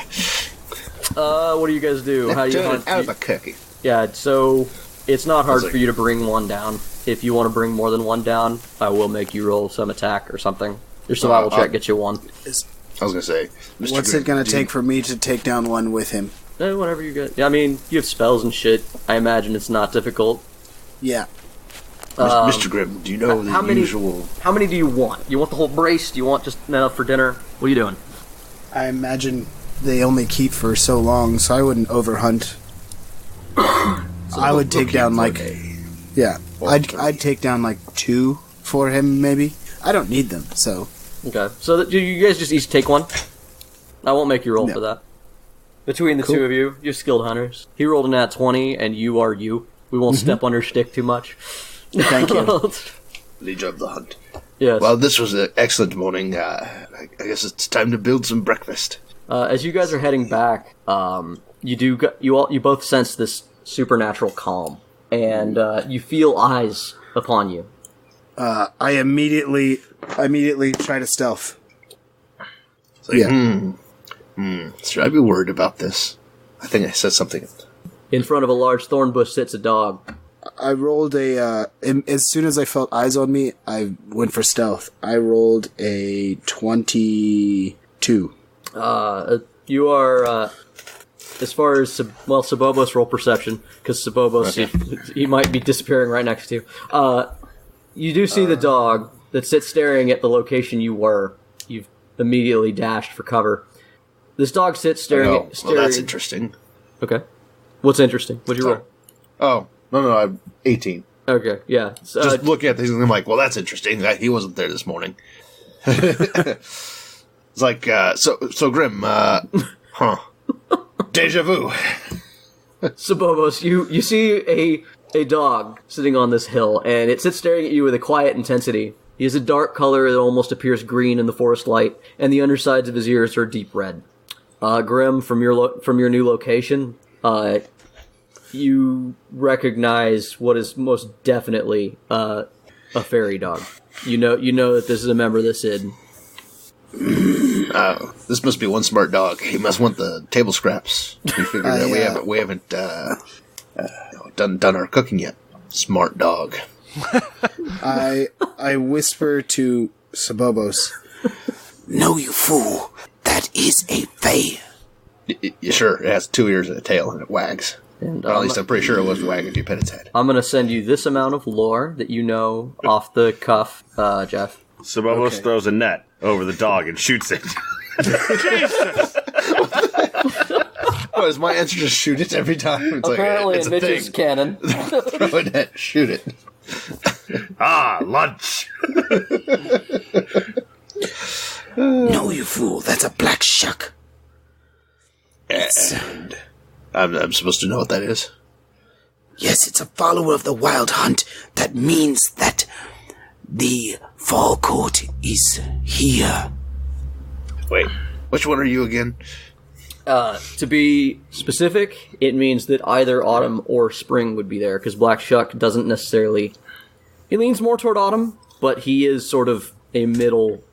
B: What do you guys do? How do you hunt?
E: Albuquerque.
B: Yeah, so it's not hard for you to bring one down. If you want to bring more than one down, I will make you roll some attack or something. Your survival check gets you one.
E: I was going to say, Mr.
D: What's
E: Grimm,
D: it going to take for me to take down one with him?
B: Whatever you get. Yeah, I mean, you have spells and shit. I imagine it's not difficult.
D: Yeah.
E: Mr. Grimm, do you know the usual...
B: How many do you want? You want the whole brace? Do you want just enough for dinner? What are you doing?
D: I imagine they only keep for so long, so I wouldn't overhunt. I would take down yeah. I'd take down 2 for him maybe. I don't need them, so.
B: Okay, so do you guys just each take one? I won't make you roll for that. Between the two of you, you're skilled hunters. He rolled a nat 20, and you are you. We won't step on your stick too much.
D: Thank you.
E: Leader of the hunt.
B: Yes.
E: Well, this was an excellent morning. I guess it's time to build some breakfast.
B: As you guys are heading back, you both sense this supernatural calm, and you feel eyes upon you.
D: I immediately try to stealth.
E: Should I be worried about this? I think I said something.
B: In front of a large thorn bush sits a dog.
D: I rolled as soon as I felt eyes on me, I went for stealth. I rolled a 22.
B: You are, as far as, Sobobos roll perception, because Sobobos, he might be disappearing right next to you. You do see the dog that sits staring at the location you were. You've immediately dashed for cover. This dog sits staring at...
E: Well, that's interesting.
B: Okay. What's interesting? What'd you roll?
E: Oh, no, I'm 18.
B: Okay, yeah.
E: Just looking at things, and I'm like, well, that's interesting. He wasn't there this morning. It's like, so Grimm, Deja vu.
B: Sobobos, you see a dog sitting on this hill, and it sits staring at you with a quiet intensity. He has a dark color that almost appears green in the forest light, and the undersides of his ears are deep red. Grimm, from your new location, you recognize what is most definitely a fairy dog. You know that this is a member of the Cid.
E: This must be one smart dog. He must want the table scraps. We figured that we haven't done our cooking yet. Smart dog.
D: I whisper to Sobobos, "No, you fool! That is a fae."
E: Sure, it has 2 ears and a tail, and it wags. And at least I'm pretty sure it was wagging if you pet its head.
B: I'm going to send you this amount of lore that you know off the cuff, Jeff.
C: Sobobos throws a net over the dog and shoots it.
A: Jesus!
E: What, is my answer just shoot it every time? It's
B: Apparently,
E: it's
B: in Mitch's canon.
E: Throw a net, shoot it.
C: Lunch!
D: No, you fool! That's a black shuck.
E: And I'm supposed to know what that is?
D: Yes, it's a follower of the Wild Hunt. That means that the Fall Court is here.
E: Wait, which one are you again?
B: To be specific, it means that either autumn or spring would be there, because Black Shuck doesn't necessarily... He leans more toward autumn, but he is sort of a middle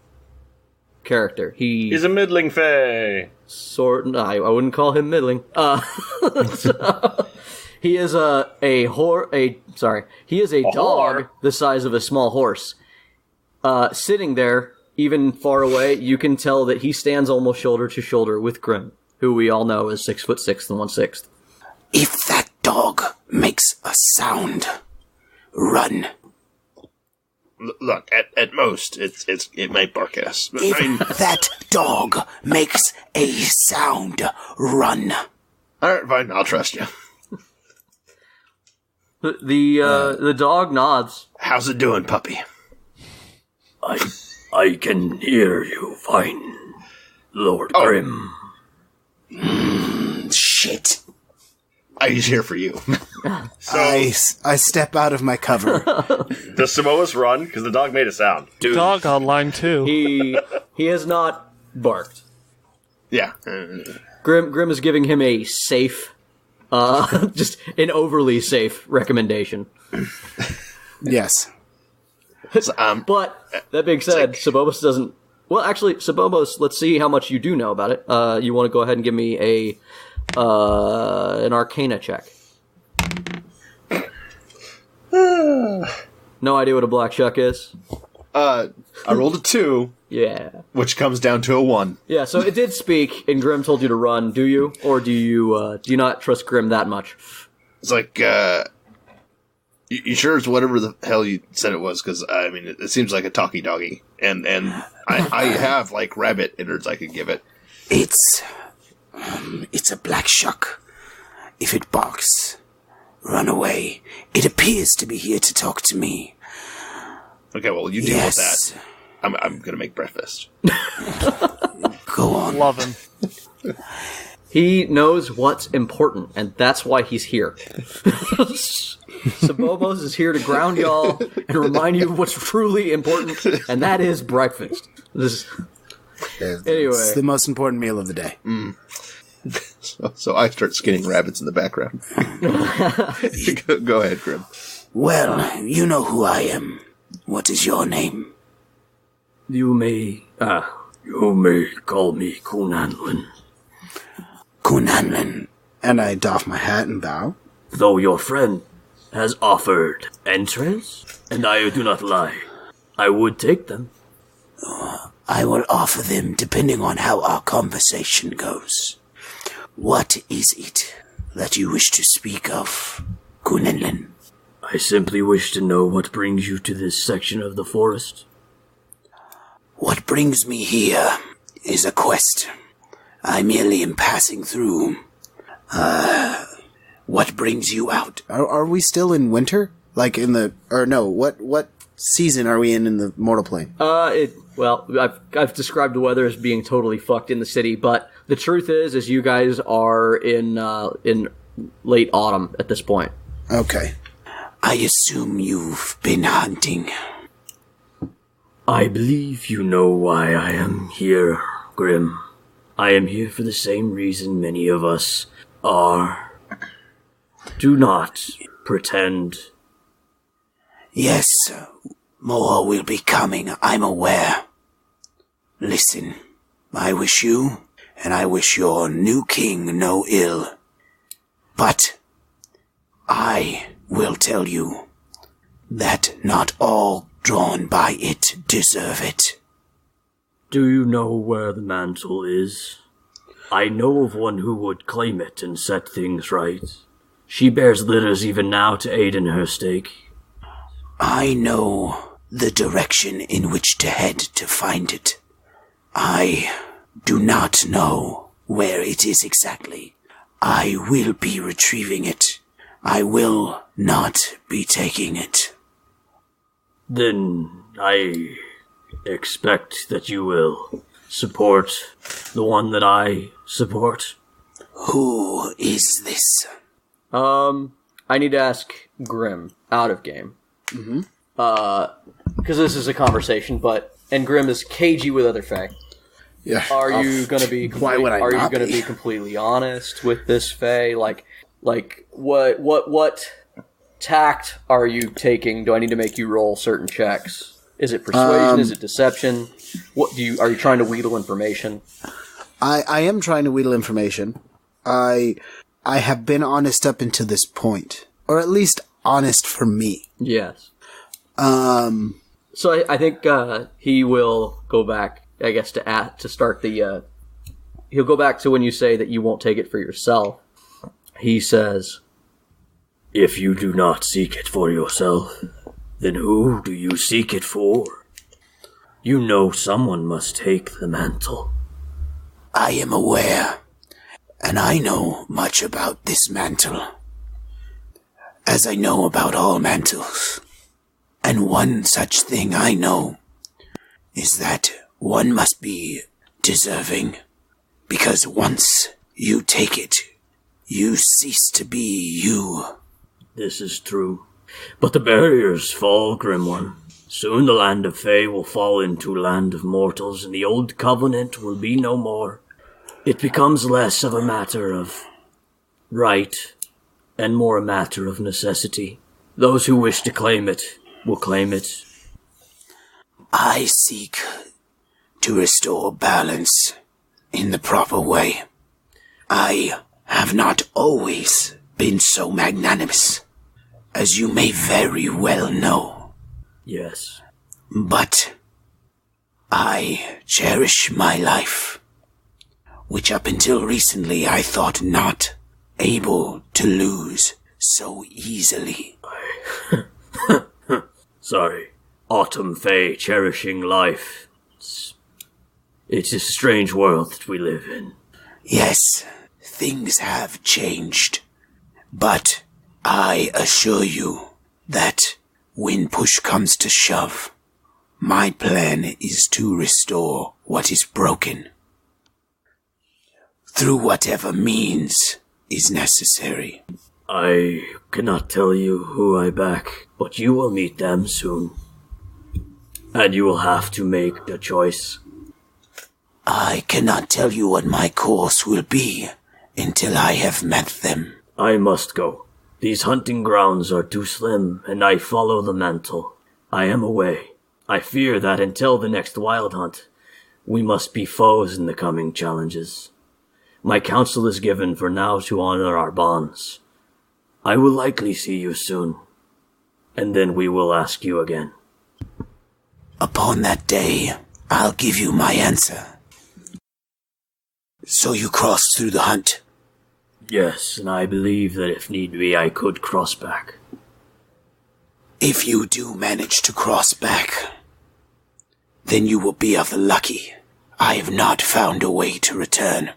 B: character. He's
C: a middling fae.
B: I wouldn't call him middling. He is he is a dog the size of a small horse. Sitting there, even far away, you can tell that he stands almost shoulder to shoulder with Grimm, who we all know is 6'6" and 1/6.
D: If that dog makes a sound, run.
E: Look, at most, it might bark at us.
D: If that dog makes a sound, run.
E: All right, fine. I'll trust you.
B: The dog nods.
E: How's it doing, puppy?
G: I can hear you fine, Lord Grimm.
D: Shit.
E: He's here for you.
C: So,
D: I step out of my cover.
C: does Sobobos run? Because the dog made a sound.
E: Dude.
A: Dog online too.
B: He has not barked.
E: Yeah.
B: Grimm is giving him a safe, just an overly safe recommendation.
D: Yes.
B: But, that being said, Sobobos doesn't... Well, actually, Sobobos, let's see how much you do know about it. You want to go ahead and give me an Arcana check. No idea what a Black Shuck is?
E: I rolled a 2,
B: Yeah.
E: which comes down to a 1.
B: Yeah, so it did speak, and Grimm told you to run, do you? Or do you not trust Grimm that much?
E: It's like, you sure it's whatever the hell you said it was? Because, I mean, it seems like a talkie doggy. And I have, like, rabbit innards I could give it.
D: It's a black shuck. If it barks, run away. It appears to be here to talk to me.
E: Okay, well, you deal with that. I'm gonna make breakfast.
D: Go on.
A: Love him.
B: He knows what's important, and that's why he's here. Sobobos is here to ground y'all and remind you of what's truly important, and that is breakfast. Anyway.
D: It's the most important meal of the day.
E: So I start skinning rabbits in the background. Go ahead, Grimm.
D: Well, you know who I am. What is your name?
G: You may call me Kunanlin.
D: Kunanlin. And I doff my hat and bow.
G: Though your friend has offered entrance, and I do not lie, I would take them.
D: I will offer them depending on how our conversation goes. What is it that you wish to speak of, Kunanlin?
G: I simply wish to know what brings you to this section of the forest.
D: What brings me here is a quest. I merely am passing through. What brings you out? Are we still in winter? Like in the... Or no, what season are we in the mortal plane?
B: I've described the weather as being totally fucked in the city, but the truth is you guys are in late autumn at this point.
D: Okay. I assume you've been hunting.
G: I believe you know why I am here, Grimm. I am here for the same reason many of us are. Do not pretend.
D: Yes, more will be coming, I'm aware. Listen, I wish you, and I wish your new king no ill. But I will tell you that not all drawn by it deserve it.
G: Do you know where the mantle is? I know of one who would claim it and set things right. She bears litters even now to aid in her stake.
D: I know the direction in which to head to find it. I do not know where it is exactly. I will be retrieving it. I will not be taking it.
G: Then I expect that you will support the one that I support.
D: Who is this?
B: I need to ask Grimm out of game. Mm-hmm. Because this is a conversation, and Grimm is cagey with other Fae.
E: Yeah.
B: Are you going to be?
E: Why would I
B: Are you
E: not
B: going to be completely honest with this Fae? Like what tact are you taking? Do I need to make you roll certain checks? Is it persuasion? Is it deception? Are you trying to wheedle information?
D: I am trying to wheedle information. I have been honest up until this point, or at least honest for me.
B: Yes. So I think he will go back. I guess to start the. He'll go back to when you say that you won't take it for yourself. He says,
G: "If you do not seek it for yourself, then who do you seek it for? You know someone must take the mantle."
D: I am aware, and I know much about this mantle, as I know about all mantles. And one such thing I know is that one must be deserving, because once you take it, you cease to be you.
G: This is true. But the barriers fall, Grim One. Soon the land of Fae will fall into land of mortals, and the old covenant will be no more. It becomes less of a matter of right, and more a matter of necessity. Those who wish to claim it will claim it.
D: I seek to restore balance in the proper way. I have not always been so magnanimous, as you may very well know.
G: Yes.
D: But I cherish my life, which up until recently I thought not able to lose so easily.
G: Sorry. Autumn Fae cherishing life. It's a strange world that we live in.
D: Yes, things have changed. But I assure you that when push comes to shove, my plan is to restore what is broken, through whatever means is necessary.
G: I cannot tell you who I back, but you will meet them soon. And you will have to make a choice.
D: I cannot tell you what my course will be until I have met them.
G: I must go. These hunting grounds are too slim, and I follow the mantle. I am away. I fear that until the next wild hunt, we must be foes in the coming challenges. My counsel is given for now to honor our bonds. I will likely see you soon, and then we will ask you again.
D: Upon that day, I'll give you my answer. So you crossed through the hunt?
G: Yes, and I believe that if need be, I could cross back.
D: If you do manage to cross back, then you will be of the lucky. I have not found a way to return.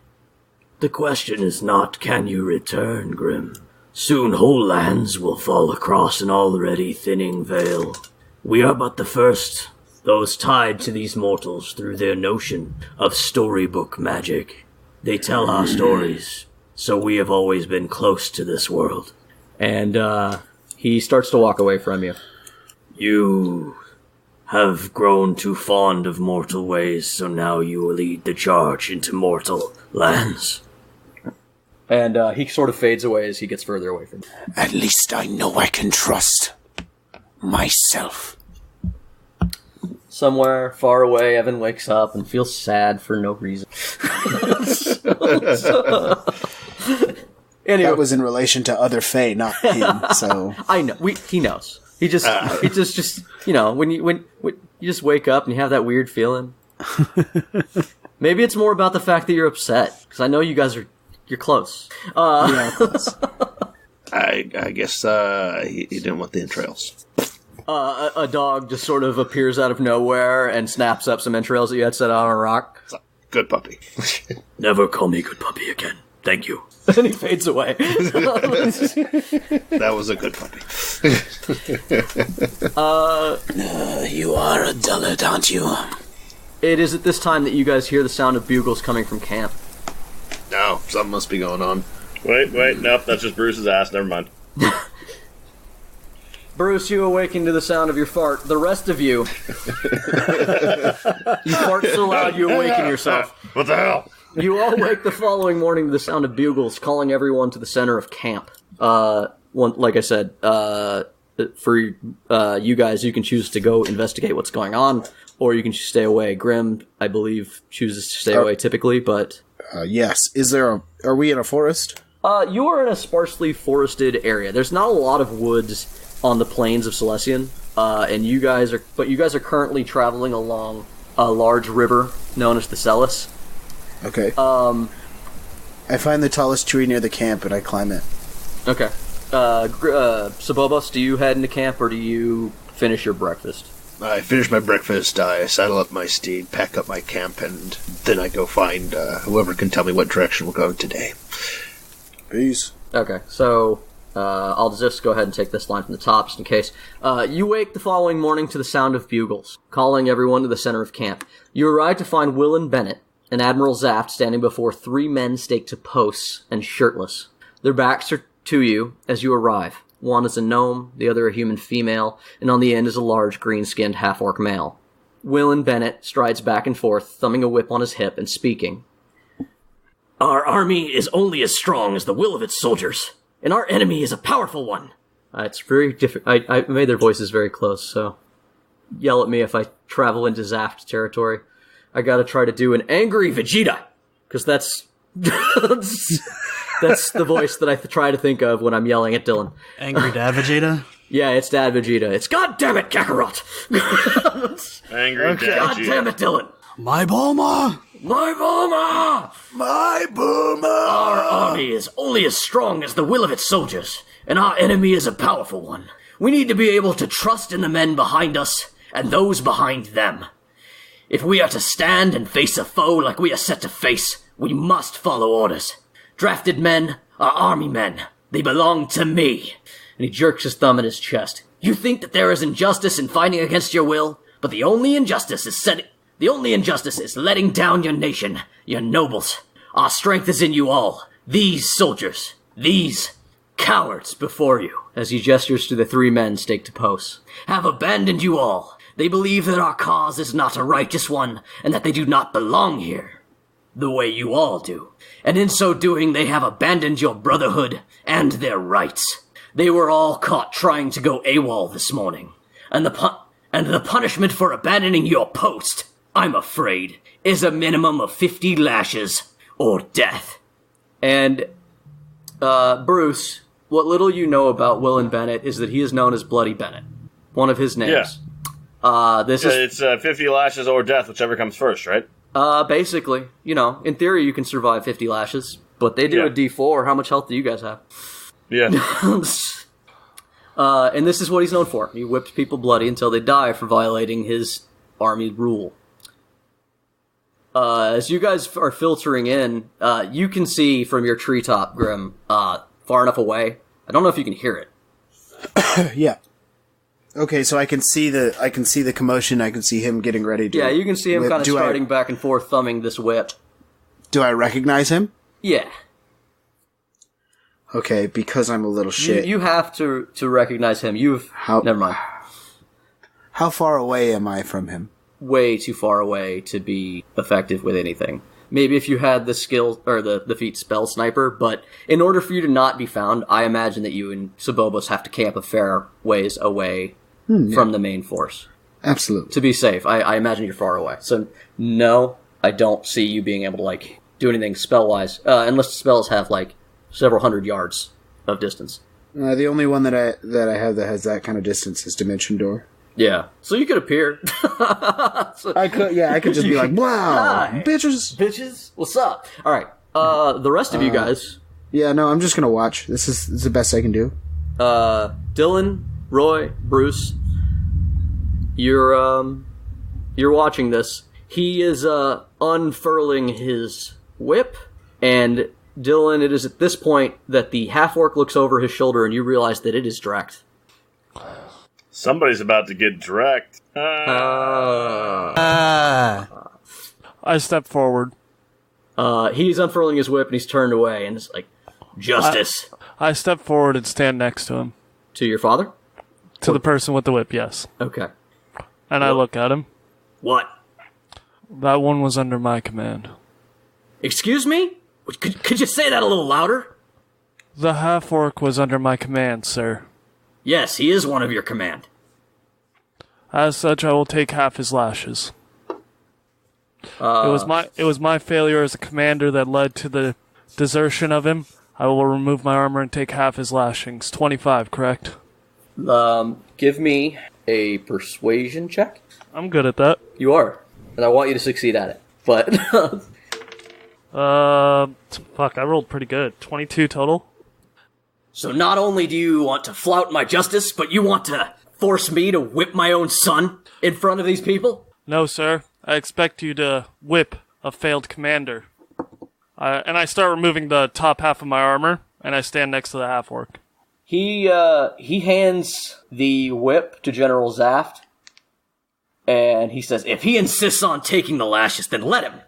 G: The question is not, can you return, Grimm? Soon whole lands will fall across an already thinning veil. We are but the first, those tied to these mortals through their notion of storybook magic. They tell our stories, so we have always been close to this world.
B: And he starts to walk away from you.
G: You have grown too fond of mortal ways, so now you will lead the charge into mortal lands.
B: And he sort of fades away as he gets further away from you.
D: At least I know I can trust myself.
B: Somewhere far away, Evan wakes up and feels sad for no reason. Anyway,
D: that was in relation to other Fae, not him. So
B: I know. He knows. He just, you know, when you just wake up and you have that weird feeling. Maybe it's more about the fact that you're upset, because I know you guys you're close.
D: yeah, close.
E: I guess he didn't want the entrails.
B: A dog just sort of appears out of nowhere and snaps up some entrails that you had set out on a rock.
E: Good puppy.
G: Never call me good puppy again. Thank you.
B: And he fades away.
E: That was a good puppy.
D: You are a dullard, aren't you?
B: It is at this time that you guys hear the sound of bugles coming from camp.
E: No, something must be going on.
C: Wait, nope, that's just Bruce's ass, never mind.
B: Bruce, you awaken to the sound of your fart. The rest of you, you fart so loud you awaken yourself.
C: What the hell?
B: You all wake the following morning to the sound of bugles calling everyone to the center of camp. Like I said, for you guys, you can choose to go investigate what's going on, or you can stay away. Grimm, I believe, chooses to stay away typically, but...
D: Yes. Are we in a forest?
B: You are in a sparsely forested area. There's not a lot of woods on the plains of Celestian, and you guys are currently traveling along a large river known as the Celis.
D: Okay. I find the tallest tree near the camp and I climb it.
B: Okay. Sobobos, do you head into camp or do you finish your breakfast?
E: I finish my breakfast, I saddle up my steed, pack up my camp, and then I go find whoever can tell me what direction we're going today.
D: Peace.
B: Okay, so I'll just go ahead and take this line from the top just in case. You wake the following morning to the sound of bugles, calling everyone to the center of camp. You arrive to find Will and Bennet and Admiral Zaft standing before 3 men staked to posts and shirtless. Their backs are to you as you arrive. One is a gnome, the other a human female, and on the end is a large green-skinned half-orc male. Will and Bennet strides back and forth, thumbing a whip on his hip and speaking.
G: Our army is only as strong as the will of its soldiers, and our enemy is a powerful one.
B: It's very different. I made their voices very close, so yell at me if I travel into Zaft territory. I gotta try to do an angry Vegeta, because that's that's the voice that I try to think of when I'm yelling at Dylan.
F: Angry Dad Vegeta?
B: Yeah, it's Dad Vegeta. It's God damn it, Kakarot!
C: Angry Dad
B: God
C: Vegeta.
B: damn it, Dylan!
F: My Bulma!
B: My Bulma!
E: My boomer!
G: Our army is only as strong as the will of its soldiers, and our enemy is a powerful one. We need to be able to trust in the men behind us and those behind them. If we are to stand and face a foe like we are set to face, we must follow orders. Drafted men are army men. They belong to me.
B: And he jerks his thumb at his chest.
G: You think that there is injustice in fighting against your will, but the only injustice is letting down your nation, your nobles. Our strength is in you all. These soldiers, these cowards before you,
B: as he gestures to the 3 men staked to posts,
G: have abandoned you all. They believe that our cause is not a righteous one, and that they do not belong here, the way you all do. And in so doing, they have abandoned your brotherhood and their rights. They were all caught trying to go AWOL this morning. And the punishment for abandoning your post, I'm afraid, is a minimum of 50 lashes or death.
B: And, Bruce, what little you know about Will and Bennet is that he is known as Bloody Bennet. One of his names.
C: Yeah. It's 50 lashes or death, whichever comes first, right?
B: Basically, in theory you can survive 50 lashes, but they do a D4. How much health do you guys have?
C: Yeah.
B: And this is what he's known for. He whips people bloody until they die for violating his army rule. As you guys are filtering in, you can see from your treetop, Grimm, far enough away. I don't know if you can hear it.
D: Yeah. Okay, so I can see the commotion. I can see him getting ready to.
B: Yeah, you can see him
D: whip.
B: kind of striding back and forth, thumbing this whip.
D: Do I recognize him?
B: Yeah.
D: Okay, because I'm a little shit.
B: You have to recognize him. Never mind.
D: How far away am I from him?
B: Way too far away to be effective with anything. Maybe if you had the skill, or the feat Spell Sniper, but in order for you to not be found, I imagine that you and Sobobos have to camp a fair ways away from the main force.
D: Absolutely.
B: To be safe, I imagine you're far away. So, no, I don't see you being able to, do anything spell-wise, unless the spells have, several hundred yards of distance.
D: The only one that I have that has that kind of distance is Dimension Door.
B: Yeah. So you could appear.
D: I could just be like, wow,
B: hi,
D: bitches,
B: what's up? Alright, the rest of you guys.
D: Yeah, no, I'm just gonna watch. This is the best I can do.
B: Dylan, Roy, Bruce, you're watching this. He is, unfurling his whip, and Dylan, it is at this point that the half-orc looks over his shoulder and you realize that it is Dract.
C: Somebody's about to get drecked.
A: I step forward.
B: He's unfurling his whip and he's turned away and it's like, justice.
A: I step forward and stand next to him.
B: To your father?
A: To the person with the whip, yes.
B: Okay.
A: And I look at him.
G: What?
A: That one was under my command.
B: Excuse me? Could you say that a little louder?
A: The half-orc was under my command, sir.
B: Yes, he is one of your command.
A: As such, I will take half his lashes. It was my failure as a commander that led to the desertion of him. I will remove my armor and take half his lashings. 25, correct?
B: Give me a persuasion check.
A: I'm good at that.
B: You are, and I want you to succeed at it. But
A: fuck, I rolled pretty good. 22 total.
B: so not only do you want to flout my justice, but you want to force me to whip my own son in front of these people?
A: No, sir. I expect you to whip a failed commander. And I start removing the top half of my armor, and I stand next to the half-orc.
B: He hands the whip to General Zaft, and he says, if he insists on taking the lashes, then let him.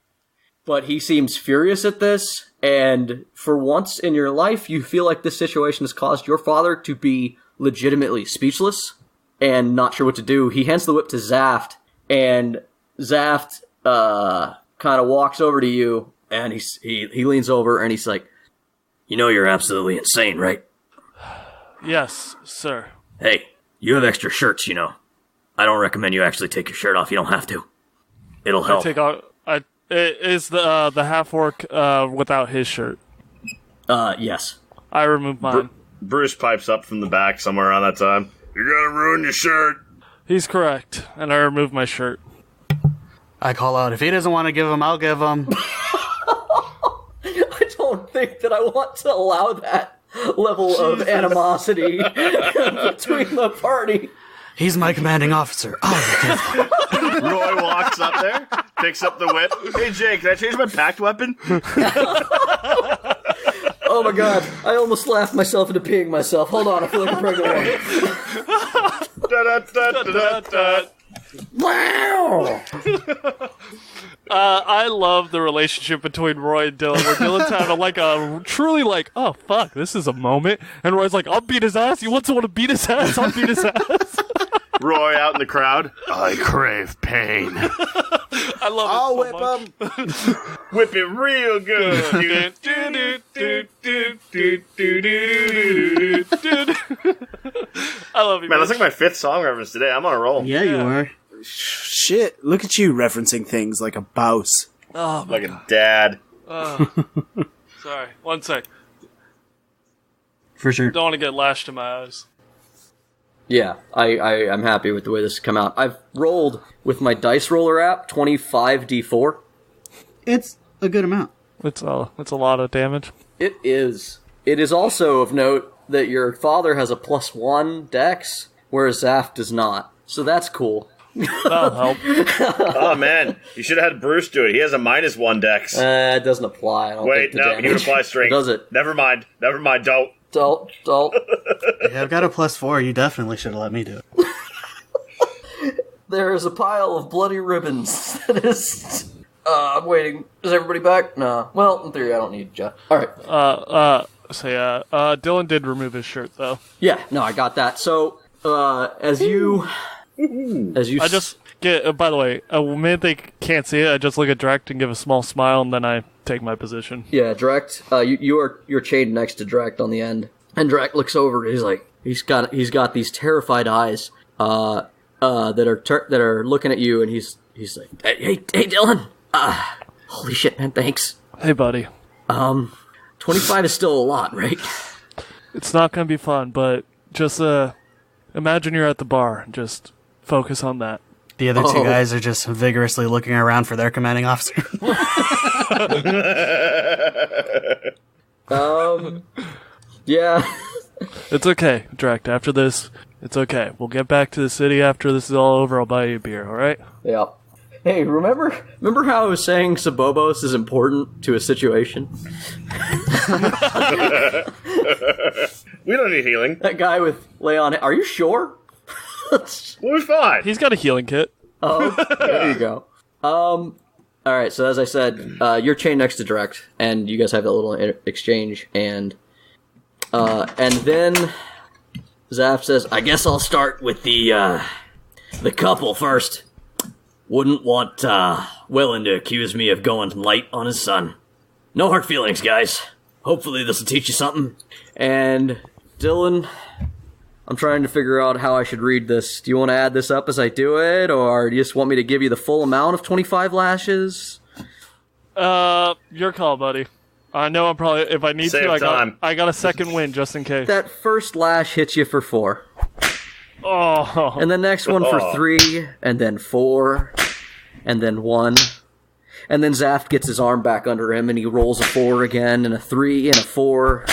B: But he seems furious at this, and for once in your life, you feel like this situation has caused your father to be legitimately speechless and not sure what to do. He hands the whip to Zaft, and Zaft kind of walks over to you, and he leans over, and he's like, you know you're absolutely insane, right?
A: Yes, sir.
G: Hey, you have extra shirts, you know. I don't recommend you actually take your shirt off. You don't have to. It'll help.
A: Is the half-orc without his shirt?
B: Yes.
A: I remove mine.
C: Bruce pipes up from the back somewhere around that time. You're gonna ruin your shirt.
A: He's correct, and I remove my shirt.
F: I call out, if he doesn't want to give him, I'll give him.
B: I don't think that I want to allow that level of animosity between the party.
F: He's my commanding officer. I'll give him.
C: Roy walks up there, picks up the whip. Hey, Jake, can I change my packed weapon?
B: Oh my god, I almost laughed myself into peeing myself. Hold on, I feel like a pregnant
C: Da-da-da-da-da-da.
B: Wow!
A: I love the relationship between Roy and Dylan, where Dylan's having like a truly like, oh fuck, this is a moment, and Roy's like, I'll beat his ass. You want someone to beat his ass? I'll beat his ass.
C: Roy out in the crowd. I crave pain.
A: I love
D: I'll
A: it so
D: whip
A: much.
D: him.
C: Whip it real good.
A: I love you,
C: Man, that's
A: Mitch.
C: like my 5th song reference today. I'm on a roll.
F: Yeah, you are.
D: Shit, look at you referencing things like a bouse.
A: Oh, my
C: Like a dad.
A: sorry. One sec.
F: For sure.
A: Don't want to get lashed in my eyes.
B: Yeah, I'm happy with the way this has come out. I've rolled with my dice roller app 25d4.
F: It's a good amount.
A: It's a lot of damage.
B: It is. It is also of note that your father has a +1 dex, whereas Zaft does not. So that's cool.
A: That'll help.
C: Oh, man. You should have had Bruce do it. He has a -1 dex.
B: It doesn't apply. I don't
C: Wait,
B: think the
C: no, he would apply strength.
B: Does it?
C: Never mind. Don't.
B: Don't.
F: Yeah, I've got a +4. You definitely should have let me do it.
B: There is a pile of bloody ribbons that is... I'm waiting. Is everybody back? No. Well, in theory, I don't need you. Alright.
A: So yeah, Dylan did remove his shirt though.
B: Yeah, no, I got that. So, as you...
A: I just get. By the way, when they can't see it, I just look at Drek and give a small smile, and then I take my position.
B: Yeah, Direct. You're chained next to Direct on the end, and Direct looks over. He's like, he's got these terrified eyes, that are looking at you, and he's like, hey, Dylan. Holy shit, man, thanks.
A: Hey, buddy.
B: 25 is still a lot, right?
A: It's not gonna be fun, but just imagine you're at the bar and just focus on that.
F: The other two guys are just vigorously looking around for their commanding officer.
B: Yeah.
C: It's
A: okay, Drek. After this, it's okay. We'll get back to the city after this is all over. I'll buy you a beer, alright?
B: Yeah. Hey, remember how I was saying Sobobos is important to a situation?
C: We don't need healing.
B: That guy with Leon, are you sure?
C: We're fine.
A: He's got a healing kit.
B: Oh, there you go. Alright, so as I said, you're chained next to Direct, and you guys have a little exchange, and then
G: Zaft says, I guess I'll start with the couple first. Wouldn't want Wellen to accuse me of going light on his son. No hard feelings, guys. Hopefully this will teach you something. And Dylan, I'm trying to figure out how I should read this. Do you want to add this up as I do it, or do you just want me to give you the full amount of 25 lashes?
A: Your call, buddy. I know I'm probably, if I need
C: Save
A: to, I got a second win just in case.
B: That first lash hits you for 4.
A: Oh.
B: And the next one for 3, and then 4, and then 1. And then Zaft gets his arm back under him, and he rolls a 4 again, and a 3, and a 4.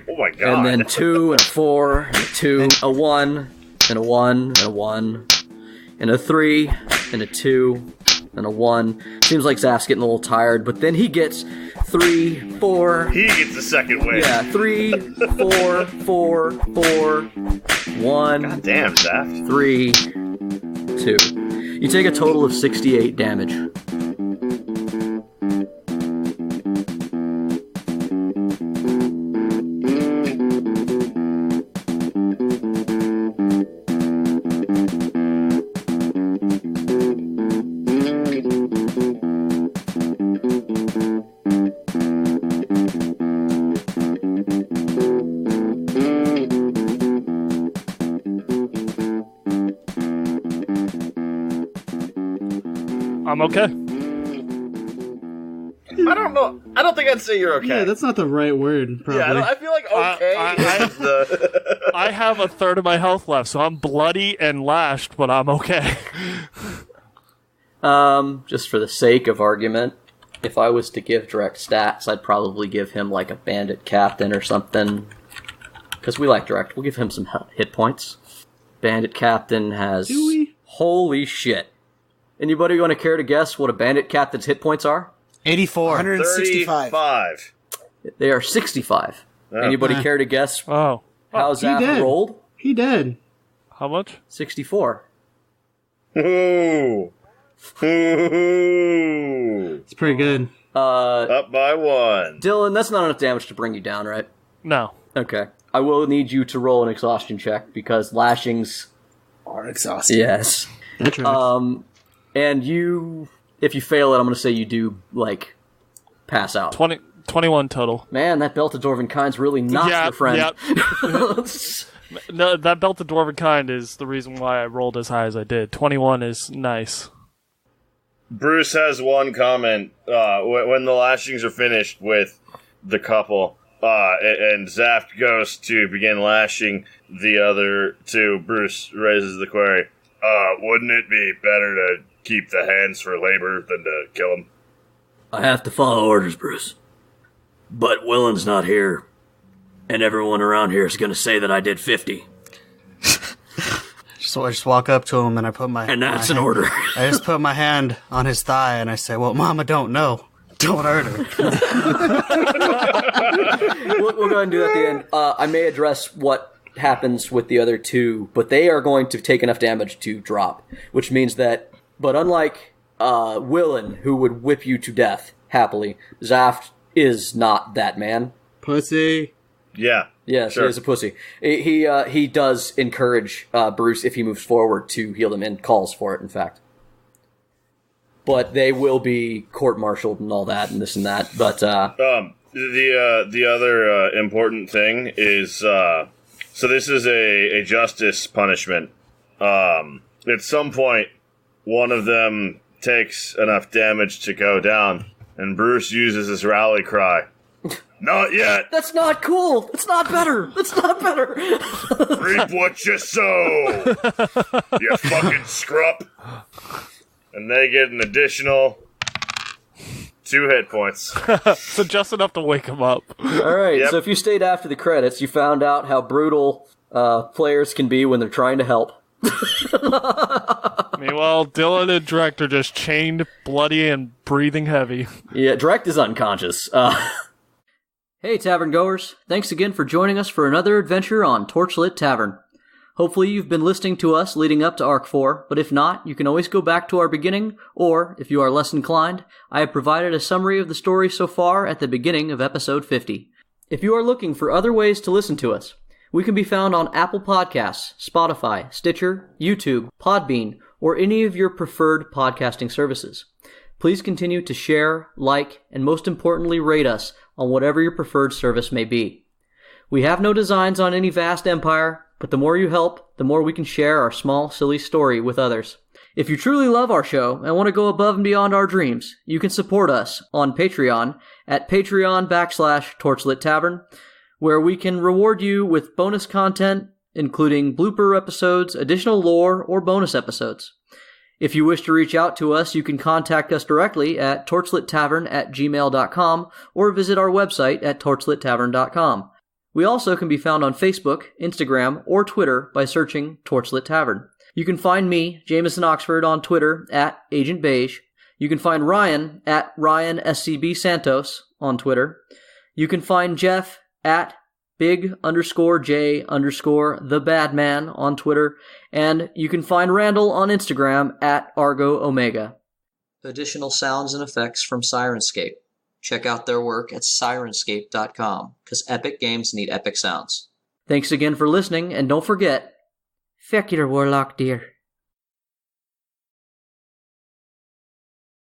C: Oh my god.
B: And then 2, and a 4, and a 2, a 1, and a 1, and a 1, and a 3, and a 2, and a 1. Seems like Zaft's getting a little tired, but then he gets 3, 4.
C: He gets the second win.
B: Yeah, 3, 4, 4, 4, 1.
C: God damn, Zaft.
B: 3, 2. You take a total of 68 damage.
A: I'm okay.
C: I don't know. I don't think I'd say you're okay.
F: Yeah, that's not the right word, probably.
C: Yeah, I feel like okay is the...
A: I have a third of my health left, so I'm bloody and lashed, but I'm okay.
B: Just for the sake of argument, if I was to give direct stats, I'd probably give him like a bandit captain or something. Because we like direct. We'll give him some hit points. Bandit captain has...
F: Do we?
B: Holy shit. Anybody want to care to guess what a bandit captain's hit points are?
F: 84.
D: 165.
C: 35.
B: They are 65. Anybody care to guess
A: Oh.
B: how
F: He
B: Zaft
F: did.
B: rolled?
F: He did.
A: How much?
B: 64.
C: Ooh. Ooh.
F: It's pretty good.
C: Up by 1.
B: Dylan, that's not enough damage to bring you down, right?
A: No.
B: Okay. I will need you to roll an exhaustion check because lashings...
D: Are exhausted.
B: Yes.
F: That's right.
B: And you... If you fail it, I'm going to say you do, like, pass out.
A: 21 total.
B: Man, that belted dwarven kind's really not your friend.
A: Yeah. No, that belted dwarven kind is the reason why I rolled as high as I did. 21 is nice.
C: Bruce has one comment. When the lashings are finished with the couple, and Zaft goes to begin lashing the other two, Bruce raises the query. Wouldn't it be better to keep the hands for labor than to kill them?
G: I have to follow orders, Bruce. But Willen's not here, and everyone around here is going to say that I did 50.
F: So I just walk up to him and I put my...
G: And that's
F: my
G: an
F: hand-
G: order.
F: I just put my hand on his thigh and I say, well, Mama don't know. Don't hurt her.
B: We'll go ahead and do that at the end. I may address what happens with the other two, but they are going to take enough damage to drop, which means that, but unlike Willen, who would whip you to death happily, Zaft is not that man.
F: Pussy.
C: Yeah.
B: Yes,
C: Sure.
B: he is a pussy. He does encourage Bruce, if he moves forward, to heal him, and calls for it, in fact. But they will be court-martialed and all that, and this and that, but...
C: The other important thing is, so this is a justice punishment. At some point, one of them takes enough damage to go down, and Bruce uses his rally cry. Not yet!
B: That's not cool! It's not better! It's not better!
C: Reap what you sow! You fucking scrup! And they get an additional 2 hit points.
A: So just enough to wake him up.
B: Alright,
C: Yep.
B: so if you stayed after the credits, you found out how brutal players can be when they're trying to help.
A: Meanwhile, Dylan and Direct are just chained, bloody, and breathing heavy.
B: Yeah, Direct is unconscious. Hey, tavern goers. Thanks again for joining us for another adventure on Torchlit Tavern. Hopefully you've been listening to us leading up to Arc 4, but if not, you can always go back to our beginning, or, if you are less inclined, I have provided a summary of the story so far at the beginning of episode 50. If you are looking for other ways to listen to us, We can be found on Apple Podcasts, Spotify, Stitcher, YouTube, Podbean, or any of your preferred podcasting services. Please continue to share, like, and most importantly rate us on whatever your preferred service may be. We have no designs on any vast empire, but the more you help, the more we can share our small, silly story with others. If you truly love our show and want to go above and beyond our dreams, you can support us on Patreon at Patreon/Torchlit Tavern, where we can reward you with bonus content, including blooper episodes, additional lore, or bonus episodes. If you wish to reach out to us, you can contact us directly at torchlittavern@gmail.com or visit our website at torchlittavern.com. We also can be found on Facebook, Instagram, or Twitter by searching Torchlit Tavern. You can find me, Jameson Oxford, on Twitter at Agent Beige. You can find Ryan at RyanSCB Santos on Twitter. You can find Jeff at Big_J_the_Badman on Twitter, and you can find Randall on Instagram at Argo Omega. Additional sounds and effects from Sirenscape. Check out their work at Sirenscape.com, because epic games need epic sounds. Thanks again for listening, and don't forget, feck your warlock dear.